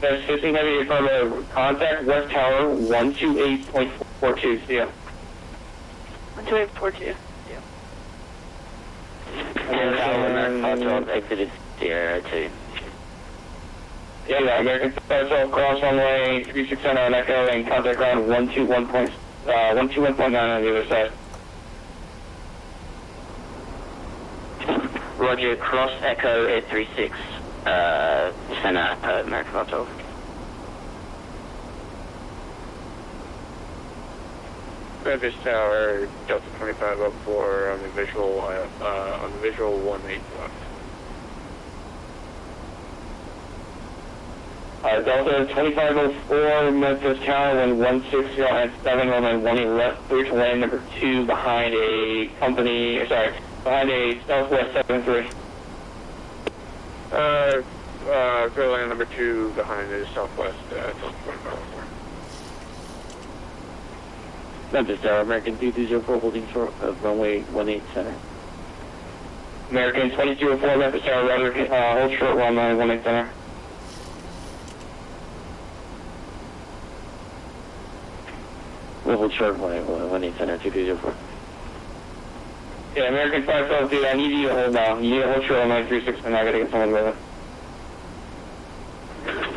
FedEx 15 heavy, from the contact West Tower 128.42, see ya. 128.42. American exited Sierra 2. Yeah, American 512, cross runway 369 on Echo and contact ground 121.9 on the other side. Roger, cross Echo 836, center, American 512. Memphis Tower, Delta 25 up 4 on the visual 18 left. Delta 2504, Memphis Tower, wind 160 at 7, runway 18 left, clear to land number 2 behind a Southwest 73. Clear land number 2 behind the Southwest 2504. Memphis Tower, American 2204, holding short of runway 18 center. American 2204, Memphis Tower, hold short runway 18 center. We'll hold short runway 18 center, 2204. Yeah, American 512, dude, I need you to hold now. You need to hold short runway 369, I gotta get someone with it.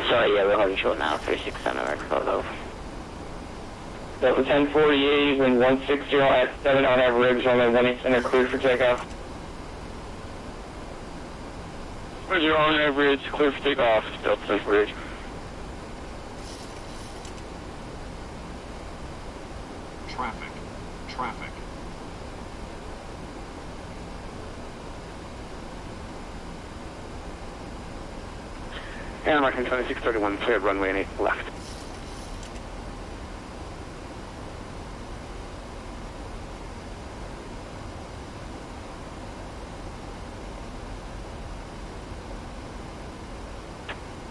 Sorry, yeah, we're holding short now, 369 American 512. Delta 1048, wind 160 at 7 on average, runway 18 center, cleared for takeoff. Roger, on average, clear for takeoff, Delta 1048. Traffic. And American 2631, cleared runway 18 left.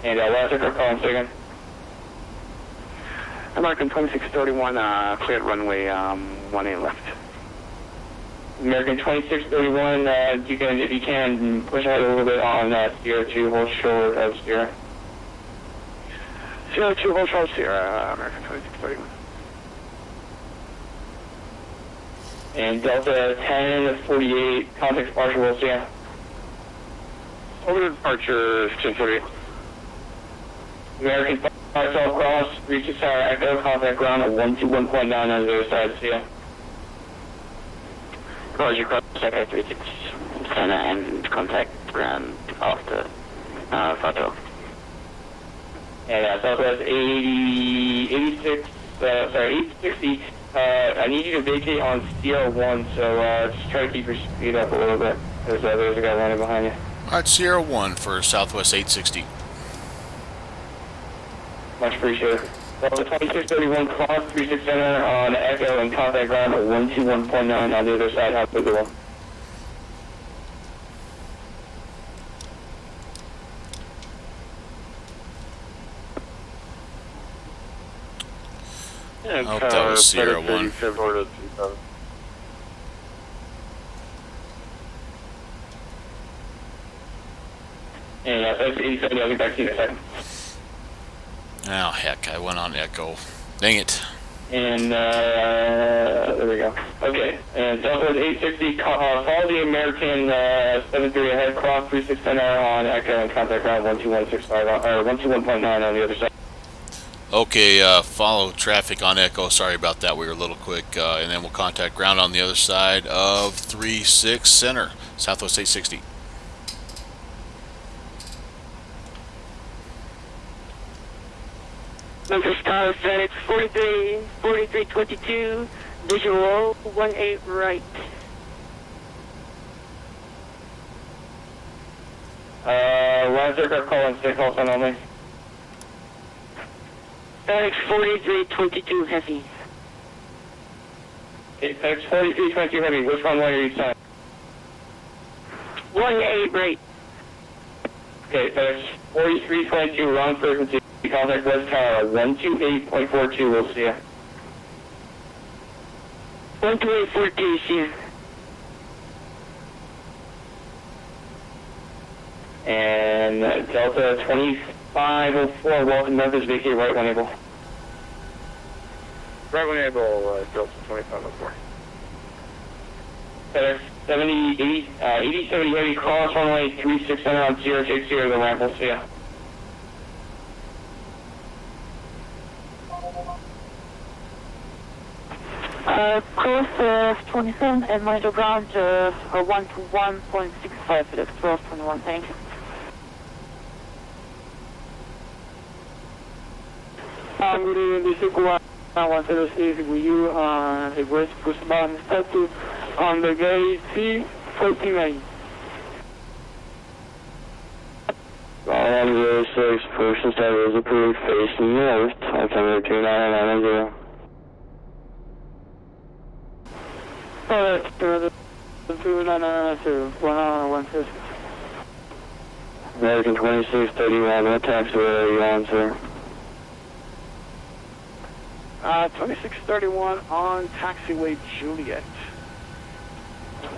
And last aircraft calling second. American 2631, cleared runway 18 left. American 2631, if you can, push ahead a little bit on Sierra 2, hold short of Sierra. Sierra 2, hold short Sierra, American 2631. And Delta 1048, contact partial, we'll see ya. Over to departure 1040. American 5 South Cross, 36 Tower Echo, contact ground at 121.9 on the other side, see ya. Roger, cross Echo 36 Center and contact ground after Fato. And Southwest 860, I need you to vacate on CR1, so just try to keep your speed up a little bit, because there's a guy running behind you. Alright, Sierra 1 for Southwest 860. Much appreciated. Well, the 2631 cross 36 Center on Echo and contact ground at 121.9 on the other side. Have a good one. I hope that was Sierra 1. And that's 87, I'll be back to you in a second. Oh, heck, I went on Echo. Dang it. And, there we go. Okay, and Southwest 860, follow the American 73 ahead, cross 36 Center on Echo and contact ground 12165, or 121.9 on the other side. Okay, follow traffic on Echo. Sorry about that, we were a little quick. And then we'll contact ground on the other side of 36 Center, Southwest 860. Memphis Tower, FedEx 4322, visual 18 right. Last aircraft calling, stay close on only. FedEx 4322 heavy. Okay, FedEx 4322 heavy, which runway are you signing? 18 right. Okay, FedEx 4322, wrong frequency. Contact West Tower 128.42. We'll see ya. 12842, see ya. And Delta 2504, welcome Memphis, vacate right when able. Right when able, Delta 2504. FedEx 8070 heavy, cross runway 36 Center on 060 the ramp. We'll see ya. Cross 27 and monitor ground 121.65 FedEx cross 21, thanks. Good evening, this is Guan 106 with you on the West Guzman status on the gate C49. 106, person status approved, facing north, altimeter 2990. Alright, 2990, American 2631, what taxiway are you on, sir? 2631 on taxiway Juliet.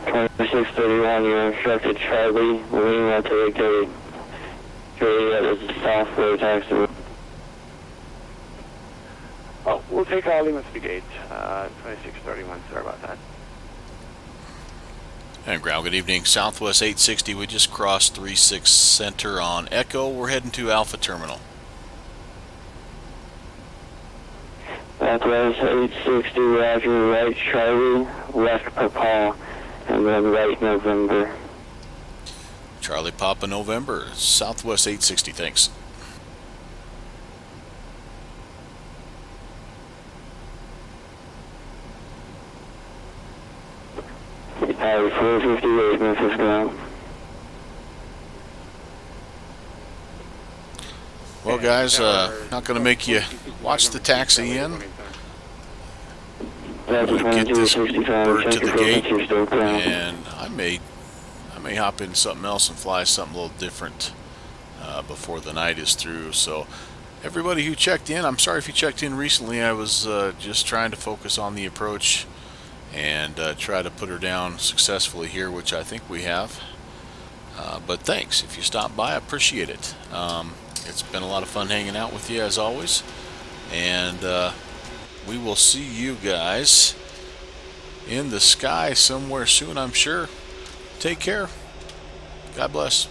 2631, you're instructed Charlie, Lima to vacate. Juliet is the southway taxiway. Oh, we'll take Lima to the gate. 2631, sorry about that. And ground, good evening. Southwest 860, we just crossed 36 Center on Echo. We're heading to Alpha Terminal. Southwest 860, Roger, right Charlie, left Papa, and then right November. Charlie Papa November, Southwest 860, thanks. Tower 458, Memphis ground. Well, guys, not going to make you watch the taxi in. I'm going to get this bird to the gate, and I may hop in something else and fly something a little different before the night is through. So everybody who checked in, I'm sorry if you checked in recently. I was just trying to focus on the approach and try to put her down successfully here, which I think we have. But thanks. If you stopped by, I appreciate it. It's been a lot of fun hanging out with you as always, and we will see you guys in the sky somewhere soon, I'm sure. Take care. God bless.